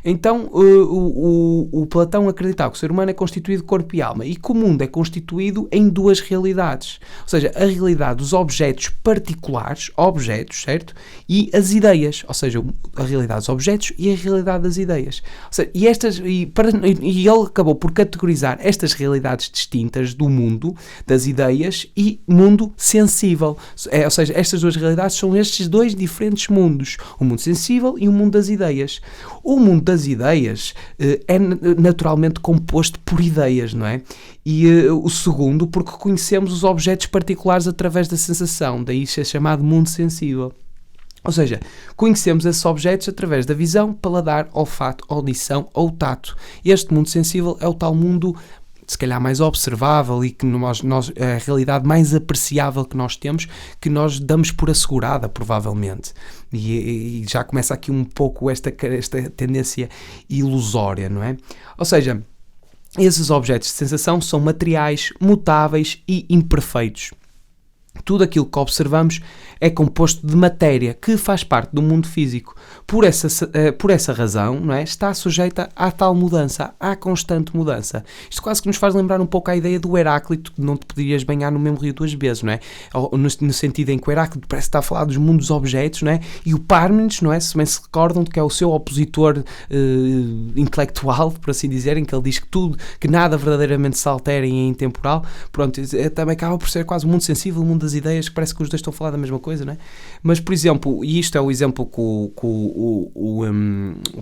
Então o Platão acreditava que o ser humano é constituído de corpo e alma e que o mundo é constituído em 2 realidades. Ou seja, a realidade dos objetos particulares, certo? E as ideias, ou seja, a realidade dos objetos e a realidade das ideias. Ou seja, e ele acabou por categorizar estas realidades distintas do mundo, das ideias e mundo sensível. Ou seja, estas 2 realidades são estes 2 diferentes mundos, o mundo sensível e o mundo das ideias. O mundo das ideias é naturalmente composto por ideias, não é? E o segundo, porque conhecemos os objetos particulares através da sensação, daí isso é chamado mundo sensível. Ou seja, conhecemos esses objetos através da visão, paladar, olfato, audição ou tato. Este mundo sensível é o tal mundo se calhar mais observável e que a realidade mais apreciável que nós temos, que nós damos por assegurada, provavelmente. E já começa aqui um pouco esta tendência ilusória, não é? Ou seja, esses objetos de sensação são materiais, mutáveis e imperfeitos. Tudo aquilo que observamos é composto de matéria que faz parte do mundo físico. Por essa razão, não é? Está sujeita à tal mudança, à constante mudança. Isto quase que nos faz lembrar um pouco a ideia do Heráclito, que não te podias banhar no mesmo rio 2 vezes, não é? No sentido em que o Heráclito parece estar a falar dos mundos objetos, não é? E o Pármenides, não é? Se bem se recordam de que é o seu opositor intelectual, por assim dizer, em que ele diz que nada verdadeiramente se altera e é intemporal, pronto, também acaba por ser quase o mundo sensível, o mundo das ideias, que parece que os dois estão a falar da mesma coisa, não é? Mas, por exemplo, e isto é o exemplo que o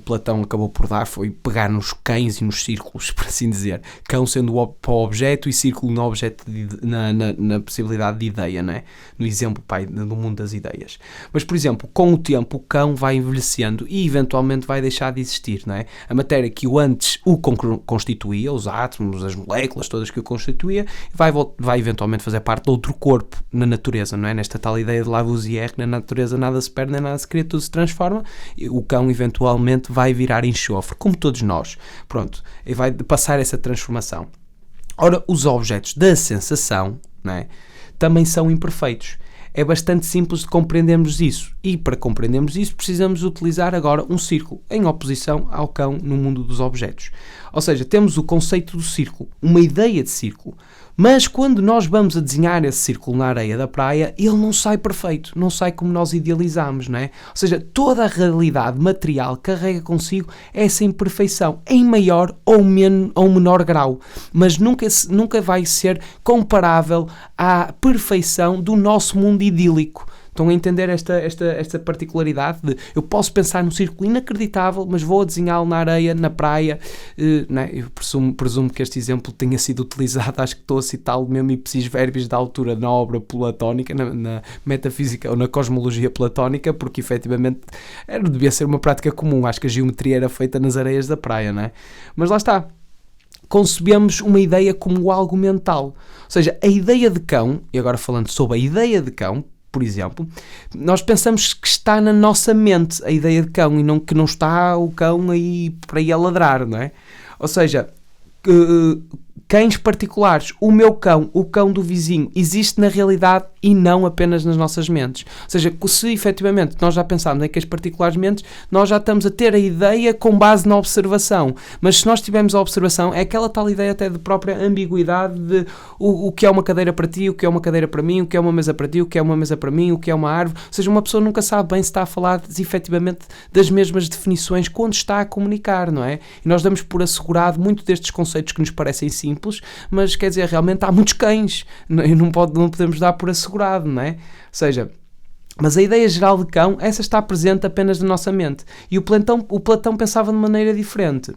Platão acabou por dar, foi pegar nos cães e nos círculos, por assim dizer. Cão sendo para o objeto e círculo no objeto na possibilidade de ideia, não é? No exemplo, do mundo das ideias. Mas, por exemplo, com o tempo, o cão vai envelhecendo e eventualmente vai deixar de existir, não é? A matéria que antes o constituía, os átomos, as moléculas todas que o constituía, vai eventualmente fazer parte de outro corpo na natureza, não é? Nesta tal ideia de Lavoisier, que na natureza nada se perde nem nada se cria, tudo se transforma. O cão eventualmente vai virar enxofre, como todos nós. Pronto, e vai passar essa transformação. Ora, os objetos da sensação, não é, também são imperfeitos. É bastante simples de compreendermos isso. E para compreendermos isso precisamos utilizar agora um círculo, em oposição ao cão no mundo dos objetos. Ou seja, temos o conceito do círculo, uma ideia de círculo. Mas quando nós vamos a desenhar esse círculo na areia da praia, ele não sai perfeito, não sai como nós idealizamos, não é? Ou seja, toda a realidade material carrega consigo essa imperfeição, em maior ou menor grau, mas nunca vai ser comparável à perfeição do nosso mundo idílico. Estão a entender esta particularidade de eu posso pensar num círculo inacreditável, mas vou desenhá-lo na areia, na praia, né? Eu presumo que este exemplo tenha sido utilizado, acho que estou a citá-lo mesmo ipsis verbis da altura na obra platónica, na metafísica ou na cosmologia platónica, porque efetivamente devia ser uma prática comum, acho que a geometria era feita nas areias da praia, não é? Mas lá está. Concebemos uma ideia como algo mental, ou seja, a ideia de cão, e agora falando sobre a ideia de cão, por exemplo, nós pensamos que está na nossa mente a ideia de cão e que não está o cão aí para ir a ladrar, não é? Ou seja, cães particulares, o meu cão, o cão do vizinho, existe na realidade e não apenas nas nossas mentes. Ou seja, se efetivamente nós já pensarmos em cães particulares mentes, nós já estamos a ter a ideia com base na observação. Mas se nós tivermos a observação, é aquela tal ideia até de própria ambiguidade de o que é uma cadeira para ti, o que é uma cadeira para mim, o que é uma mesa para ti, o que é uma mesa para mim, o que é uma árvore. Ou seja, uma pessoa nunca sabe bem se está a falar efetivamente das mesmas definições quando está a comunicar, não é? E nós damos por assegurado muito destes conceitos que nos parecem simples, mas quer dizer, realmente há muitos cães, não podemos dar por assegurado, não é? Ou seja, mas a ideia geral de cão, essa está presente apenas na nossa mente. E o Platão pensava de maneira diferente.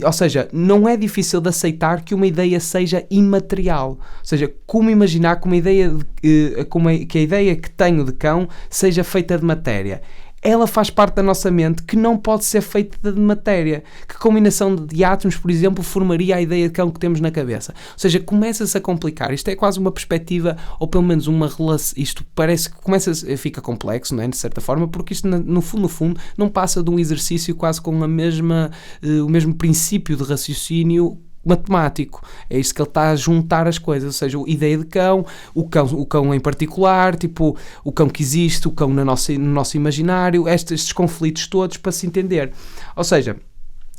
Ou seja, não é difícil de aceitar que uma ideia seja imaterial. Ou seja, como imaginar que a ideia que tenho de cão seja feita de matéria. Ela faz parte da nossa mente que não pode ser feita de matéria. Que combinação de átomos, por exemplo, formaria a ideia de cão que temos na cabeça? Ou seja, começa-se a complicar. Isto é quase uma perspectiva, ou pelo menos uma relação. Isto parece que fica complexo, não é? De certa forma, porque isto, no fundo, não passa de um exercício quase com o mesmo princípio de raciocínio matemático. É isto que ele está a juntar as coisas, ou seja, a ideia de cão, o cão em particular, tipo, o cão que existe, o cão no nosso imaginário, estes conflitos todos para se entender. Ou seja,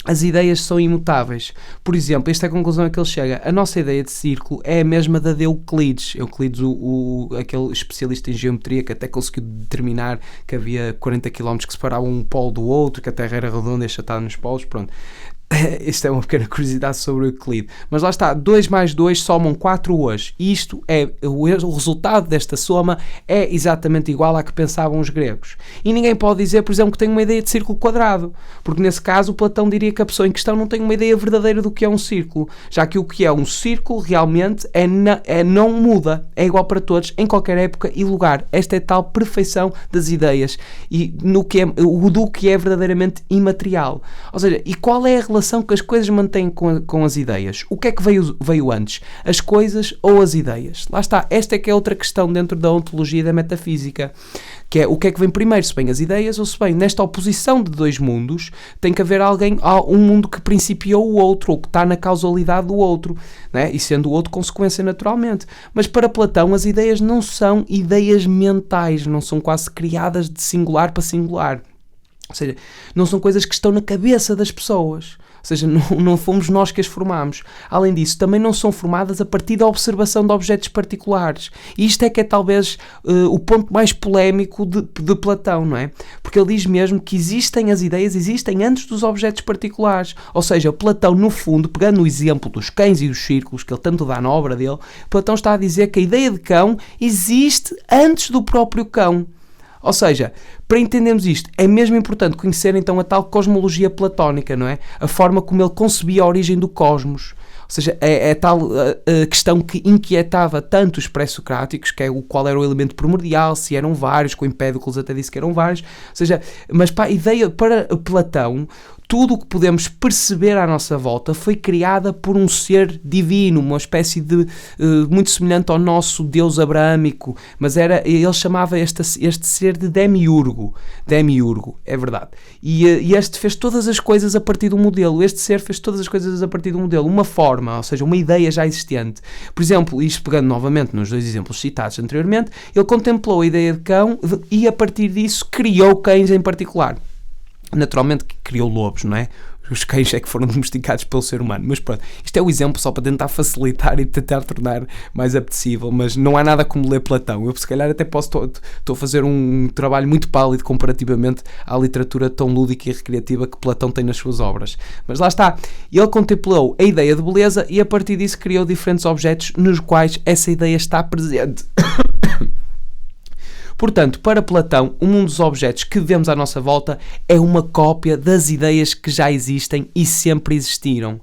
as ideias são imutáveis. Por exemplo, esta é a conclusão a que ele chega. A nossa ideia de círculo é a mesma da de Euclides. Euclides, aquele especialista em geometria que até conseguiu determinar que havia 40 km que separavam um polo do outro, que a Terra era redonda e achatada nos polos, pronto. Isto é uma pequena curiosidade sobre o Euclides. Mas lá está, 2 mais 2 somam 4 hoje. E isto o resultado desta soma é exatamente igual à que pensavam os gregos. E ninguém pode dizer, por exemplo, que tem uma ideia de círculo quadrado. Porque nesse caso, Platão diria que a pessoa em questão não tem uma ideia verdadeira do que é um círculo. Já que o que é um círculo realmente não muda. É igual para todos, em qualquer época e lugar. Esta é a tal perfeição das ideias. E do que é verdadeiramente imaterial. Ou seja, e qual é a relação que as coisas mantêm com as ideias? O que é que veio antes? As coisas ou as ideias? Lá está, esta é que é outra questão dentro da ontologia e da metafísica, que é o que é que vem primeiro, se vem as ideias ou se vem nesta oposição de dois mundos, tem que haver um mundo que principiou o outro, ou que está na causalidade do outro, né? E sendo o outro consequência naturalmente. Mas para Platão as ideias não são ideias mentais, não são quase criadas de singular para singular. Ou seja, não são coisas que estão na cabeça das pessoas. Ou seja, não fomos nós que as formamos. Além disso, também não são formadas a partir da observação de objetos particulares. E isto é que é talvez o ponto mais polémico de Platão, não é? Porque ele diz mesmo que as ideias existem antes dos objetos particulares. Ou seja, Platão, no fundo, pegando o exemplo dos cães e dos círculos, que ele tanto dá na obra dele, Platão está a dizer que a ideia de cão existe antes do próprio cão. Ou seja, para entendermos isto, é mesmo importante conhecer então a tal cosmologia platónica, não é? A forma como ele concebia a origem do cosmos. Ou seja, é tal a questão que inquietava tanto os pré-socráticos, que é qual era o elemento primordial, se eram vários, que o Empédocles até disse que eram vários. Ou seja, mas para a ideia, para Platão, tudo o que podemos perceber à nossa volta foi criada por um ser divino, uma espécie de muito semelhante ao nosso Deus abraâmico, mas ele chamava este ser de demiurgo. Demiurgo, é verdade. E este fez todas as coisas a partir do modelo. Este ser fez todas as coisas a partir do modelo. Uma forma, ou seja, uma ideia já existente. Por exemplo, isto pegando novamente nos dois exemplos citados anteriormente, ele contemplou a ideia de cão e a partir disso criou cães em particular. Naturalmente criou lobos, não é? Os cães é que foram domesticados pelo ser humano. Mas pronto, isto é o exemplo só para tentar facilitar e tentar tornar mais apetecível, mas não há nada como ler Platão. Eu se calhar até estou a fazer um trabalho muito pálido comparativamente à literatura tão lúdica e recreativa que Platão tem nas suas obras. Mas lá está, ele contemplou a ideia de beleza e a partir disso criou diferentes objetos nos quais essa ideia está presente. Portanto, para Platão, o mundo dos objetos que vemos à nossa volta é uma cópia das ideias que já existem e sempre existiram.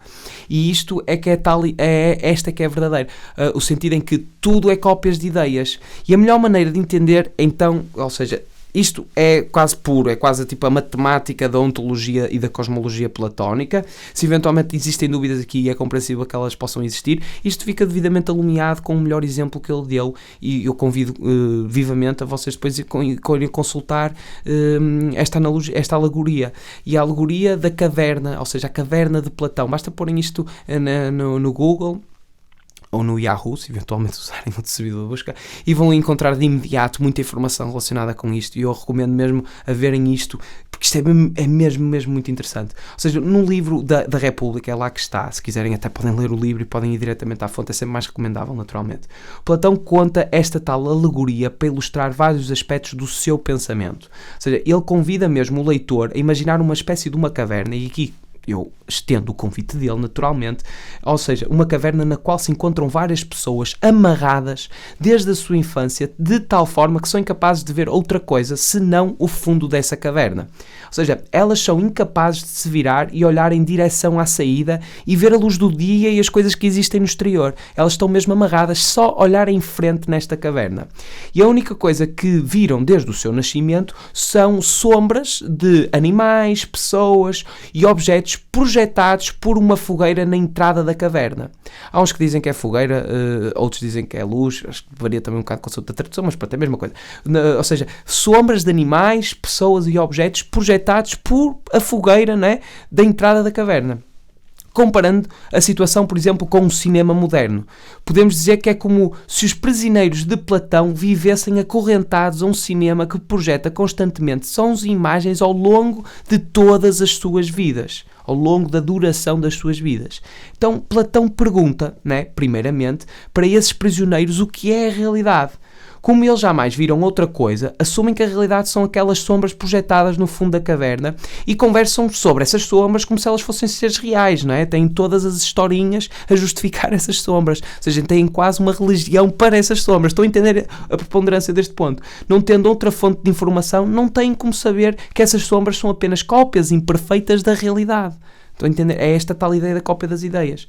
E isto é que esta que é verdadeira. O sentido em que tudo é cópias de ideias. E a melhor maneira de entender, então, ou seja, isto é quase puro, é quase tipo a matemática da ontologia e da cosmologia platónica. Se eventualmente existem dúvidas aqui e é compreensível que elas possam existir, isto fica devidamente alumiado com o melhor exemplo que ele deu e eu convido vivamente a vocês depois irem consultar esta alegoria. E a alegoria da caverna, ou seja, a caverna de Platão. Basta porem isto no Google ou no Yahoo, se eventualmente usarem outro servidor de busca, e vão encontrar de imediato muita informação relacionada com isto, e eu recomendo mesmo a verem isto, porque isto é mesmo muito interessante. Ou seja, no livro da República, é lá que está, se quiserem até podem ler o livro e podem ir diretamente à fonte, é sempre mais recomendável, naturalmente. Platão conta esta tal alegoria para ilustrar vários aspectos do seu pensamento. Ou seja, ele convida mesmo o leitor a imaginar uma espécie de uma caverna, e aqui eu estendo o convite dele, naturalmente, ou seja, uma caverna na qual se encontram várias pessoas amarradas desde a sua infância, de tal forma que são incapazes de ver outra coisa senão o fundo dessa caverna. Ou seja, elas são incapazes de se virar e olhar em direção à saída e ver a luz do dia e as coisas que existem no exterior. Elas estão mesmo amarradas, só olhar em frente nesta caverna. E a única coisa que viram desde o seu nascimento são sombras de animais, pessoas e objetos projetados por uma fogueira na entrada da caverna. Há uns que dizem que é fogueira, outros dizem que é luz, acho que varia também um bocado com a sua tradução, mas pronto, é a mesma coisa. Ou seja, sombras de animais, pessoas e objetos projetados por a fogueira, né, da entrada da caverna. Comparando a situação, por exemplo, com o cinema moderno. Podemos dizer que é como se os prisioneiros de Platão vivessem acorrentados a um cinema que projeta constantemente sons e imagens ao longo de todas as suas vidas, ao longo da duração das suas vidas. Então, Platão pergunta, né, primeiramente, para esses prisioneiros o que é a realidade. Como eles jamais viram outra coisa, assumem que a realidade são aquelas sombras projetadas no fundo da caverna e conversam sobre essas sombras como se elas fossem seres reais, não é? Têm todas as historinhas a justificar essas sombras. Ou seja, têm quase uma religião para essas sombras. Estão a entender a preponderância deste ponto? Não tendo outra fonte de informação, não têm como saber que essas sombras são apenas cópias imperfeitas da realidade. Estão a entender? É esta tal ideia da cópia das ideias.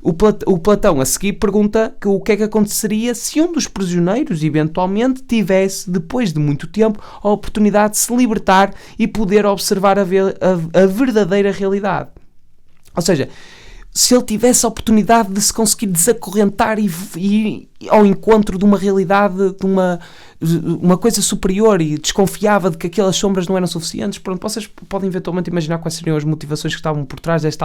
O Platão, a seguir, pergunta o que é que aconteceria se um dos prisioneiros, eventualmente, tivesse, depois de muito tempo, a oportunidade de se libertar e poder observar a verdadeira realidade. Ou seja, se ele tivesse a oportunidade de se conseguir desacorrentar e ir ao encontro de uma realidade, uma coisa superior e desconfiava de que aquelas sombras não eram suficientes. Pronto, vocês podem eventualmente imaginar quais seriam as motivações que estavam por trás deste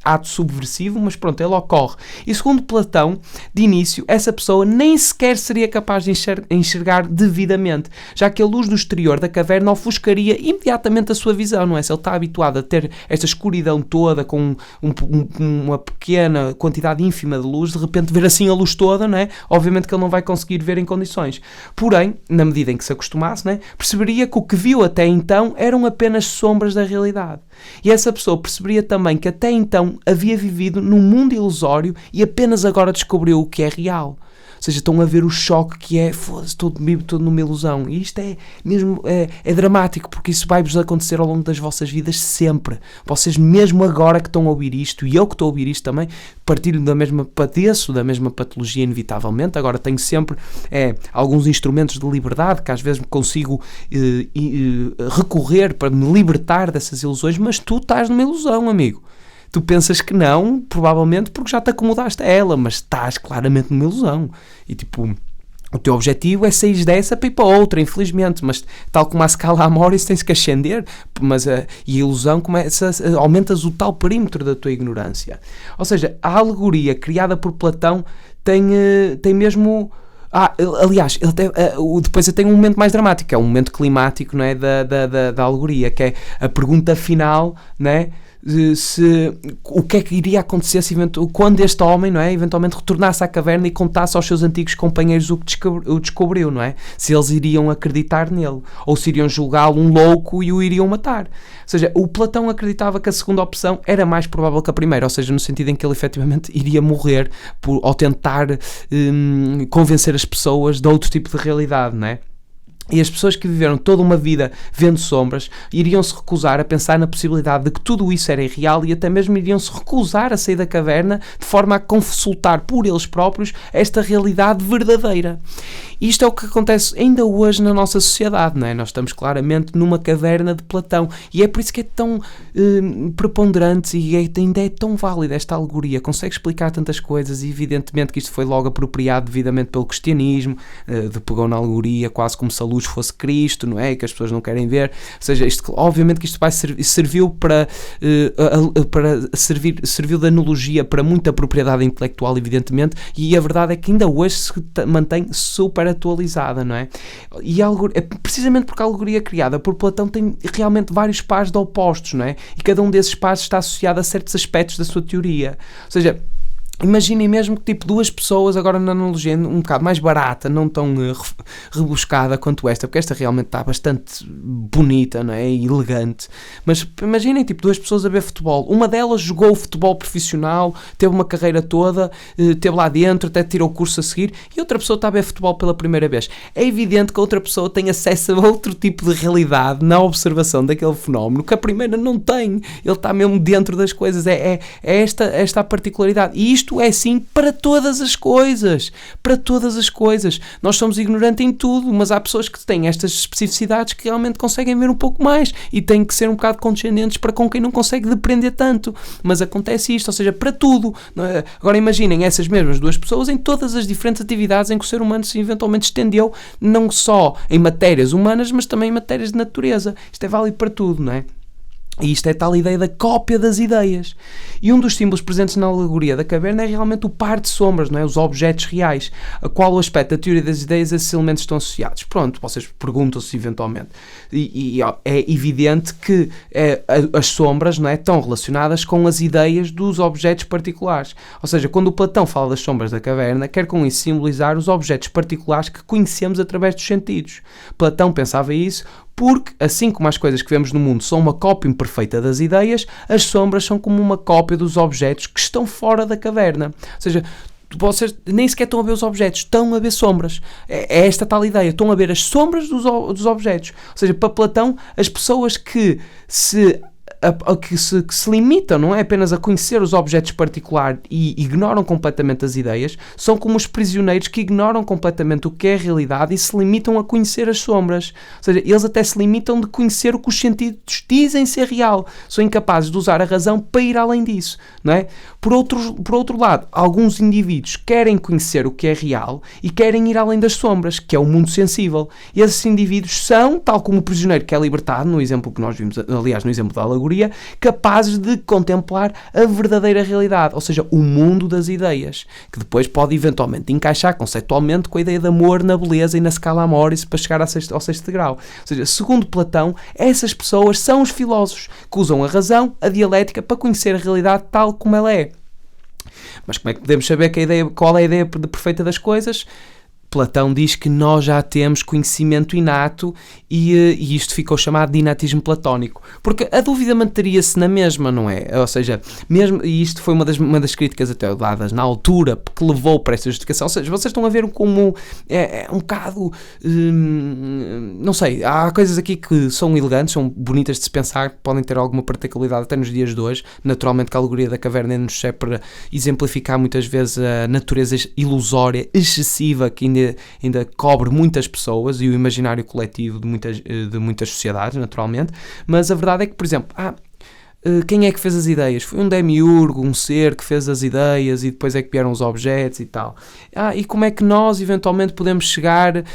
ato subversivo, mas pronto, ele ocorre. E segundo Platão, de início, essa pessoa nem sequer seria capaz de enxergar devidamente, já que a luz do exterior da caverna ofuscaria imediatamente a sua visão, não é? Se ele está habituado a ter esta escuridão toda com uma pequena quantidade ínfima de luz, de repente ver assim a luz toda, não é? Obviamente que ele não vai conseguir ver em condições. Porém, na medida em que se acostumasse, não é? Perceberia que o que viu até então eram apenas sombras da realidade. E essa pessoa perceberia também que até então havia vivido num mundo ilusório e apenas agora descobriu o que é real. Ou seja, estão a ver o choque que é, foda-se, vivo todo numa ilusão. E isto é mesmo, é dramático, porque isso vai-vos acontecer ao longo das vossas vidas sempre. Vocês mesmo agora que estão a ouvir isto, e eu que estou a ouvir isto também, padeço da mesma patologia inevitavelmente. Agora tenho sempre alguns instrumentos de liberdade que às vezes consigo recorrer para me libertar dessas ilusões, mas tu estás numa ilusão, amigo. Tu pensas que não, provavelmente porque já te acomodaste a ela, mas estás claramente numa ilusão. E tipo, o teu objetivo é sair dessa para ir para outra, infelizmente, mas tal como a escala Amoris tens que ascender, e a ilusão aumentas o tal perímetro da tua ignorância. Ou seja, a alegoria criada por Platão tem mesmo... aliás, depois eu tenho um momento mais dramático, é um momento climático, não é, da alegoria, que é a pergunta final, não é? O que é que iria acontecer quando este homem, não é, eventualmente retornasse à caverna e contasse aos seus antigos companheiros o que o descobriu, não é? Se eles iriam acreditar nele, ou se iriam julgá-lo um louco e o iriam matar. Ou seja, o Platão acreditava que a segunda opção era mais provável que a primeira, ou seja, no sentido em que ele efetivamente iria morrer ao tentar convencer as pessoas de outro tipo de realidade, não é? E as pessoas que viveram toda uma vida vendo sombras iriam-se recusar a pensar na possibilidade de que tudo isso era irreal e até mesmo iriam-se recusar a sair da caverna de forma a consultar por eles próprios esta realidade verdadeira. E isto é o que acontece ainda hoje na nossa sociedade, não é? Nós estamos claramente numa caverna de Platão e é por isso que é tão preponderante e ainda é tão válida esta alegoria. Consegue explicar tantas coisas e evidentemente que isto foi logo apropriado devidamente pelo cristianismo, pegou na alegoria quase como se a luz fosse Cristo, não é? Que as pessoas não querem ver. Ou seja, obviamente que isto serviu serviu de analogia para muita propriedade intelectual, evidentemente, e a verdade é que ainda hoje se mantém super atualizada, não é? E precisamente porque a alegoria criada por Platão tem realmente vários pares de opostos, não é? E cada um desses pares está associado a certos aspectos da sua teoria. Ou seja, imaginem mesmo que tipo duas pessoas, agora na analogia um bocado mais barata, não tão rebuscada quanto esta, porque esta realmente está bastante bonita, não é? E elegante, mas imaginem tipo duas pessoas a ver futebol, uma delas jogou futebol profissional, teve uma carreira toda, esteve lá dentro, até tirou o curso a seguir, e outra pessoa está a ver futebol pela primeira vez. É evidente que a outra pessoa tem acesso a outro tipo de realidade na observação daquele fenómeno que a primeira não tem. Ele está mesmo dentro das coisas, é esta a particularidade, e isto é assim para todas as coisas. Para todas as coisas. Nós somos ignorantes em tudo, mas há pessoas que têm estas especificidades que realmente conseguem ver um pouco mais e têm que ser um bocado condescendentes para com quem não consegue depreender tanto. Mas acontece isto, ou seja, para tudo. Agora imaginem essas mesmas duas pessoas em todas as diferentes atividades em que o ser humano se eventualmente estendeu, não só em matérias humanas, mas também em matérias de natureza. Isto é válido para tudo, não é? E isto é tal ideia da cópia das ideias. E um dos símbolos presentes na alegoria da caverna é realmente o par de sombras, não é? Os objetos reais, a qual o aspecto da teoria das ideias esses elementos estão associados. Pronto, vocês perguntam-se eventualmente. E é evidente que as sombras, não é, estão relacionadas com as ideias dos objetos particulares. Ou seja, quando o Platão fala das sombras da caverna, quer com isso simbolizar os objetos particulares que conhecemos através dos sentidos. Platão pensava isso porque, assim como as coisas que vemos no mundo são uma cópia imperfeita das ideias, as sombras são como uma cópia dos objetos que estão fora da caverna. Ou seja, vocês nem sequer estão a ver os objetos, estão a ver sombras. É esta tal ideia, estão a ver as sombras dos objetos. Ou seja, para Platão, as pessoas que se que se limitam, não é apenas a conhecer os objetos particulares e ignoram completamente as ideias, são como os prisioneiros que ignoram completamente o que é a realidade e se limitam a conhecer as sombras. Ou seja, eles até se limitam de conhecer o que os sentidos dizem ser real. São incapazes de usar a razão para ir além disso, não é? Por outro lado, alguns indivíduos querem conhecer o que é real e querem ir além das sombras, que é o mundo sensível. E esses indivíduos são, tal como o prisioneiro que é libertado, no exemplo que nós vimos, aliás, no exemplo da alegoria, capazes de contemplar a verdadeira realidade, ou seja, o mundo das ideias, que depois pode eventualmente encaixar conceitualmente com a ideia de amor na beleza e na scala amoris para chegar ao sexto grau. Ou seja, segundo Platão, essas pessoas são os filósofos que usam a razão, a dialética, para conhecer a realidade tal como ela é. Mas como é que podemos saber qual é a ideia perfeita das coisas? Platão diz que nós já temos conhecimento inato e isto ficou chamado de inatismo platónico. Porque a dúvida manteria-se na mesma, não é? Ou seja, mesmo, e isto foi uma das críticas até dadas na altura que levou para esta justificação. Ou seja, vocês estão a ver como é um bocado... não sei, há coisas aqui que são elegantes, são bonitas de se pensar, que podem ter alguma particularidade até nos dias de hoje. Naturalmente que a alegoria da caverna nos serve para exemplificar muitas vezes a natureza ilusória, excessiva, que ainda cobre muitas pessoas e o imaginário coletivo de muitas sociedades, naturalmente, mas a verdade é que, por exemplo, quem é que fez as ideias? Foi um demiurgo, um ser que fez as ideias e depois é que vieram os objetos e tal. E como é que nós eventualmente podemos chegar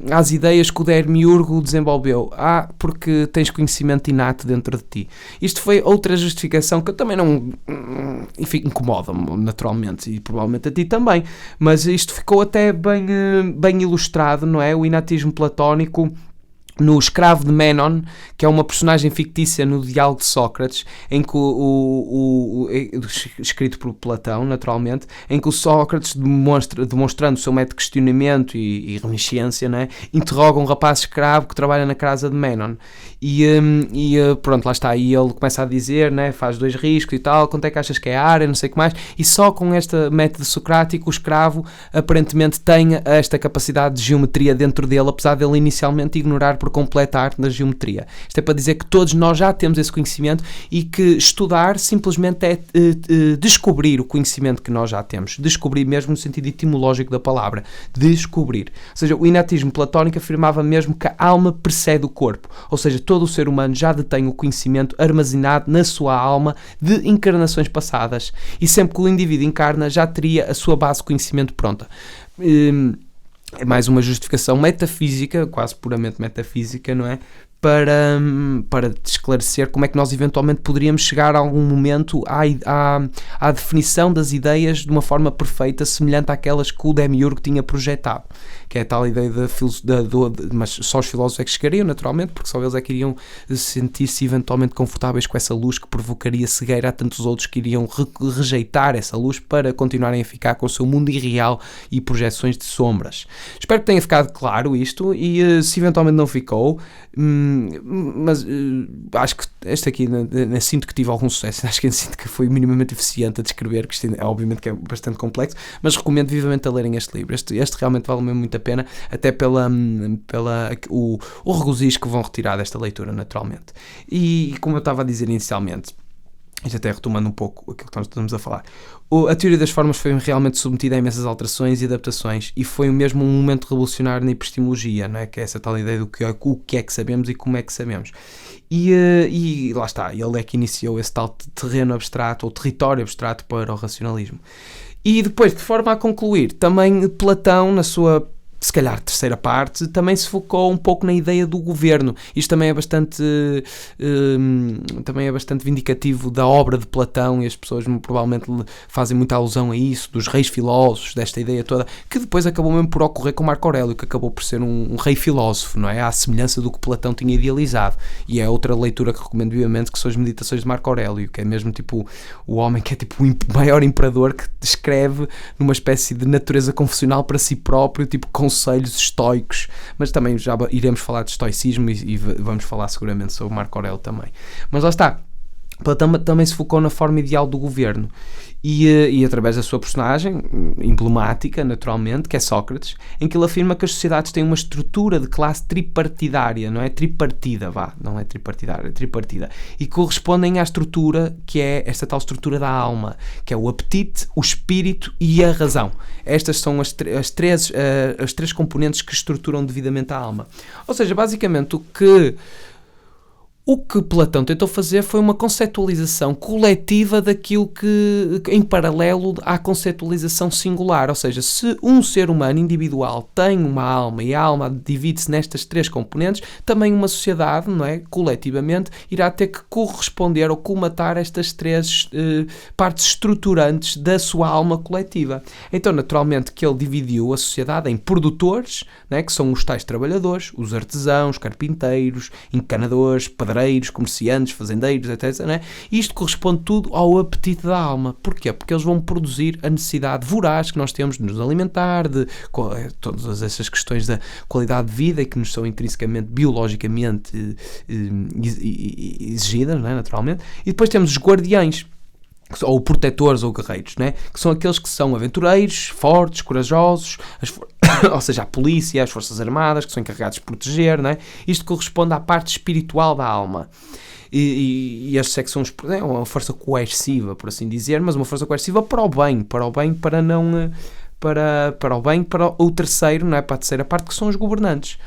às ideias que o demiurgo desenvolveu? Porque tens conhecimento inato dentro de ti. Isto foi outra justificação que eu também não... Enfim, incomoda-me naturalmente e provavelmente a ti também, mas isto ficou até bem ilustrado, não é? O inatismo platónico no Escravo de Menon, que é uma personagem fictícia no diálogo de Sócrates, em que escrito por Platão, naturalmente, em que o Sócrates demonstrando o seu método de questionamento e renicência, né, interroga um rapaz escravo que trabalha na casa de Menon. E pronto, lá está, e ele começa a dizer, né, faz 2 riscos e tal, quanto é que achas que é a área, não sei o que mais, e só com este método socrático o escravo aparentemente tem esta capacidade de geometria dentro dele, apesar dele inicialmente ignorar por completo a arte da geometria. Isto é para dizer que todos nós já temos esse conhecimento e que estudar simplesmente é descobrir o conhecimento que nós já temos. Descobrir mesmo no sentido etimológico da palavra. Descobrir. Ou seja, o inatismo platónico afirmava mesmo que a alma precede o corpo. Ou seja, todo o ser humano já detém o conhecimento armazenado na sua alma de encarnações passadas. E sempre que o indivíduo encarna, já teria a sua base de conhecimento pronta. É mais uma justificação metafísica, quase puramente metafísica, não é? Para esclarecer como é que nós eventualmente poderíamos chegar a algum momento à definição das ideias de uma forma perfeita, semelhante àquelas que o demiurgo tinha projetado, que é a tal ideia mas só os filósofos é que chegariam, naturalmente, porque só eles é que iriam sentir-se eventualmente confortáveis com essa luz que provocaria cegueira a tantos outros que iriam rejeitar essa luz para continuarem a ficar com o seu mundo irreal e projeções de sombras. Espero que tenha ficado claro isto e se eventualmente não ficou, mas acho que este aqui sinto que tive algum sucesso, acho que sinto que foi minimamente eficiente a descrever, que isto obviamente que é bastante complexo, mas recomendo vivamente a lerem este livro. Este realmente vale mesmo muito a pena, até o regozijo que vão retirar desta leitura, naturalmente. E como eu estava a dizer inicialmente, isto até retomando um pouco aquilo que nós estamos a falar, a teoria das formas foi realmente submetida a imensas alterações e adaptações e foi mesmo um momento revolucionário na epistemologia, não é? Que é essa tal ideia do que é que sabemos e como é que sabemos. E lá está, ele é que iniciou esse tal terreno abstrato ou território abstrato para o racionalismo. E depois, de forma a concluir, também Platão, na sua, se calhar, terceira parte, também se focou um pouco na ideia do governo. Isto também é bastante vindicativo da obra de Platão e as pessoas provavelmente fazem muita alusão a isso, dos reis filósofos, desta ideia toda, que depois acabou mesmo por ocorrer com Marco Aurélio, que acabou por ser um rei filósofo, não é? À semelhança do que Platão tinha idealizado. E é outra leitura que recomendo vivamente, que são as Meditações de Marco Aurélio, que é mesmo tipo o homem que é tipo o maior imperador que descreve numa espécie de natureza confessional para si próprio, tipo conselhos estoicos, mas também já iremos falar de estoicismo e vamos falar seguramente sobre Marco Aurélio também. Mas lá está. Platão também se focou na forma ideal do governo e através da sua personagem emblemática, naturalmente, que é Sócrates, em que ele afirma que as sociedades têm uma estrutura de classe tripartidária, não é tripartida, não é tripartidária, é tripartida, e correspondem à estrutura que é esta tal estrutura da alma, que é o apetite, o espírito e a razão. Estas são as três componentes que estruturam devidamente a alma. Ou seja, basicamente o que Platão tentou fazer foi uma conceptualização coletiva daquilo que, em paralelo à conceptualização singular. Ou seja, se um ser humano individual tem uma alma e a alma divide-se nestas três componentes, também uma sociedade, não é, coletivamente, irá ter que corresponder ou colmatar estas três partes estruturantes da sua alma coletiva. Então, naturalmente, que ele dividiu a sociedade em produtores, não é, que são os tais trabalhadores, os artesãos, carpinteiros, encanadores, pedreiros, comerciantes, fazendeiros, etc. Né? Isto corresponde tudo ao apetite da alma. Porquê? Porque eles vão produzir a necessidade voraz que nós temos de nos alimentar, de todas essas questões da qualidade de vida que nos são intrinsecamente, biologicamente exigidas, né? Naturalmente. E depois temos os guardiães, ou protetores ou guerreiros, né? Que são aqueles que são aventureiros, fortes, corajosos, ou seja, a polícia, as forças armadas, que são encarregados de proteger, né? Isto corresponde à parte espiritual da alma. E as secções é uma força coerciva, por assim dizer, mas uma força coerciva para o bem, para não... Para o bem, para o terceiro, não é? Para a terceira parte, que são os governantes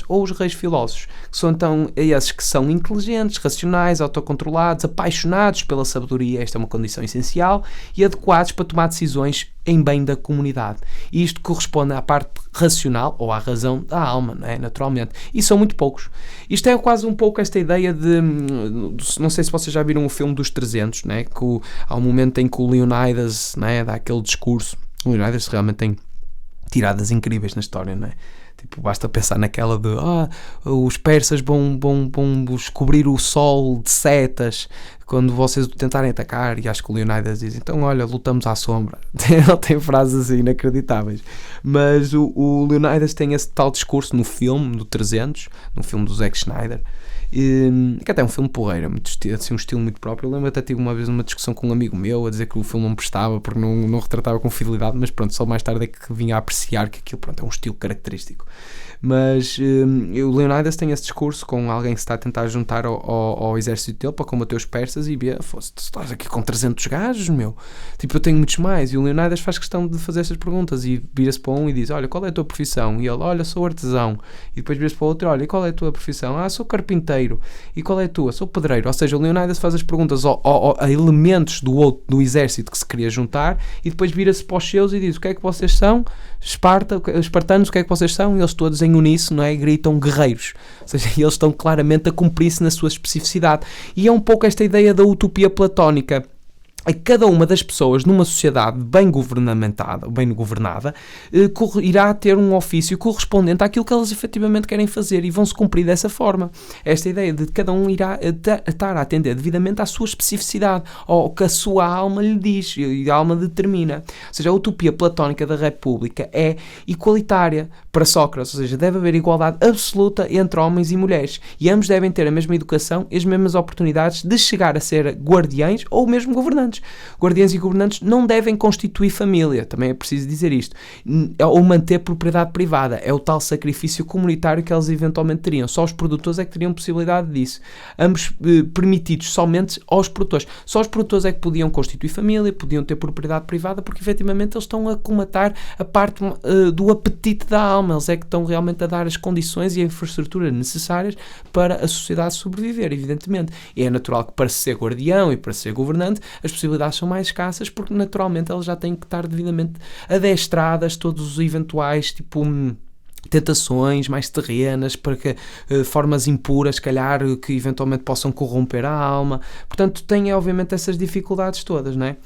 ou os reis filósofos, que são então esses que são inteligentes, racionais, autocontrolados, apaixonados pela sabedoria, esta é uma condição essencial, e adequados para tomar decisões em bem da comunidade. E isto corresponde à parte racional ou à razão da alma, não é? Naturalmente. E são muito poucos. Isto é quase um pouco esta ideia de... Não sei se vocês já viram o filme dos 300, não é? Há um momento em que o Leonidas, não é? Dá aquele discurso. O Leonidas realmente tem tiradas incríveis na história, não é? Tipo, basta pensar naquela de os persas vão descobrir o sol de setas quando vocês o tentarem atacar, e acho que o Leonidas diz, então olha, lutamos à sombra. Ele tem frases assim inacreditáveis. Mas o Leonidas tem esse tal discurso no filme do 300, no filme do Zack Snyder, que até é um filme porreiro, assim, um estilo muito próprio. Eu lembro até tive uma vez uma discussão com um amigo meu a dizer que o filme não prestava porque não retratava com fidelidade, mas pronto, só mais tarde é que vinha a apreciar que aquilo, pronto, é um estilo característico. Mas o Leonidas tem esse discurso com alguém que se está a tentar juntar ao exército dele para combater os persas e vê, tu estás aqui com 300 gajos, meu, tipo, eu tenho muitos mais. E o Leonidas faz questão de fazer essas perguntas e vira-se para um e diz, olha, qual é a tua profissão? E ele, olha, sou artesão. E depois vira-se para o outro, olha, e qual é a tua profissão? Sou carpinteiro. E qual é a tua? Sou pedreiro. Ou seja, o Leonidas faz as perguntas a elementos do exército que se queria juntar e depois vira-se para os seus e diz, o que é que vocês são? Espartanos, o que é que vocês são? E eles todos em uníssono, não é? Gritam guerreiros. Ou seja, eles estão claramente a cumprir-se na sua especificidade. E é um pouco esta ideia da utopia platónica. Cada uma das pessoas numa sociedade bem governada irá ter um ofício correspondente àquilo que elas efetivamente querem fazer e vão-se cumprir dessa forma. Esta ideia de que cada um irá estar a atender devidamente à sua especificidade, ao que a sua alma lhe diz e a alma determina. Ou seja, a utopia platónica da República é igualitária para Sócrates, ou seja, deve haver igualdade absoluta entre homens e mulheres e ambos devem ter a mesma educação e as mesmas oportunidades de chegar a ser guardiães ou mesmo governantes. Guardiães e governantes não devem constituir família, também é preciso dizer isto, ou manter propriedade privada, é o tal sacrifício comunitário que eles eventualmente teriam, só os produtores é que teriam possibilidade disso, ambos permitidos somente aos produtores, só os produtores é que podiam constituir família, podiam ter propriedade privada, porque efetivamente eles estão a comatar a parte do apetite da alma, eles é que estão realmente a dar as condições e a infraestrutura necessárias para a sociedade sobreviver, evidentemente, e é natural que para ser guardião e para ser governante, as possibilidades são mais escassas porque naturalmente elas já têm que estar devidamente adestradas, todos os eventuais tentações mais terrenas, para que formas impuras, calhar, que eventualmente possam corromper a alma. Portanto, tem obviamente essas dificuldades todas, não é?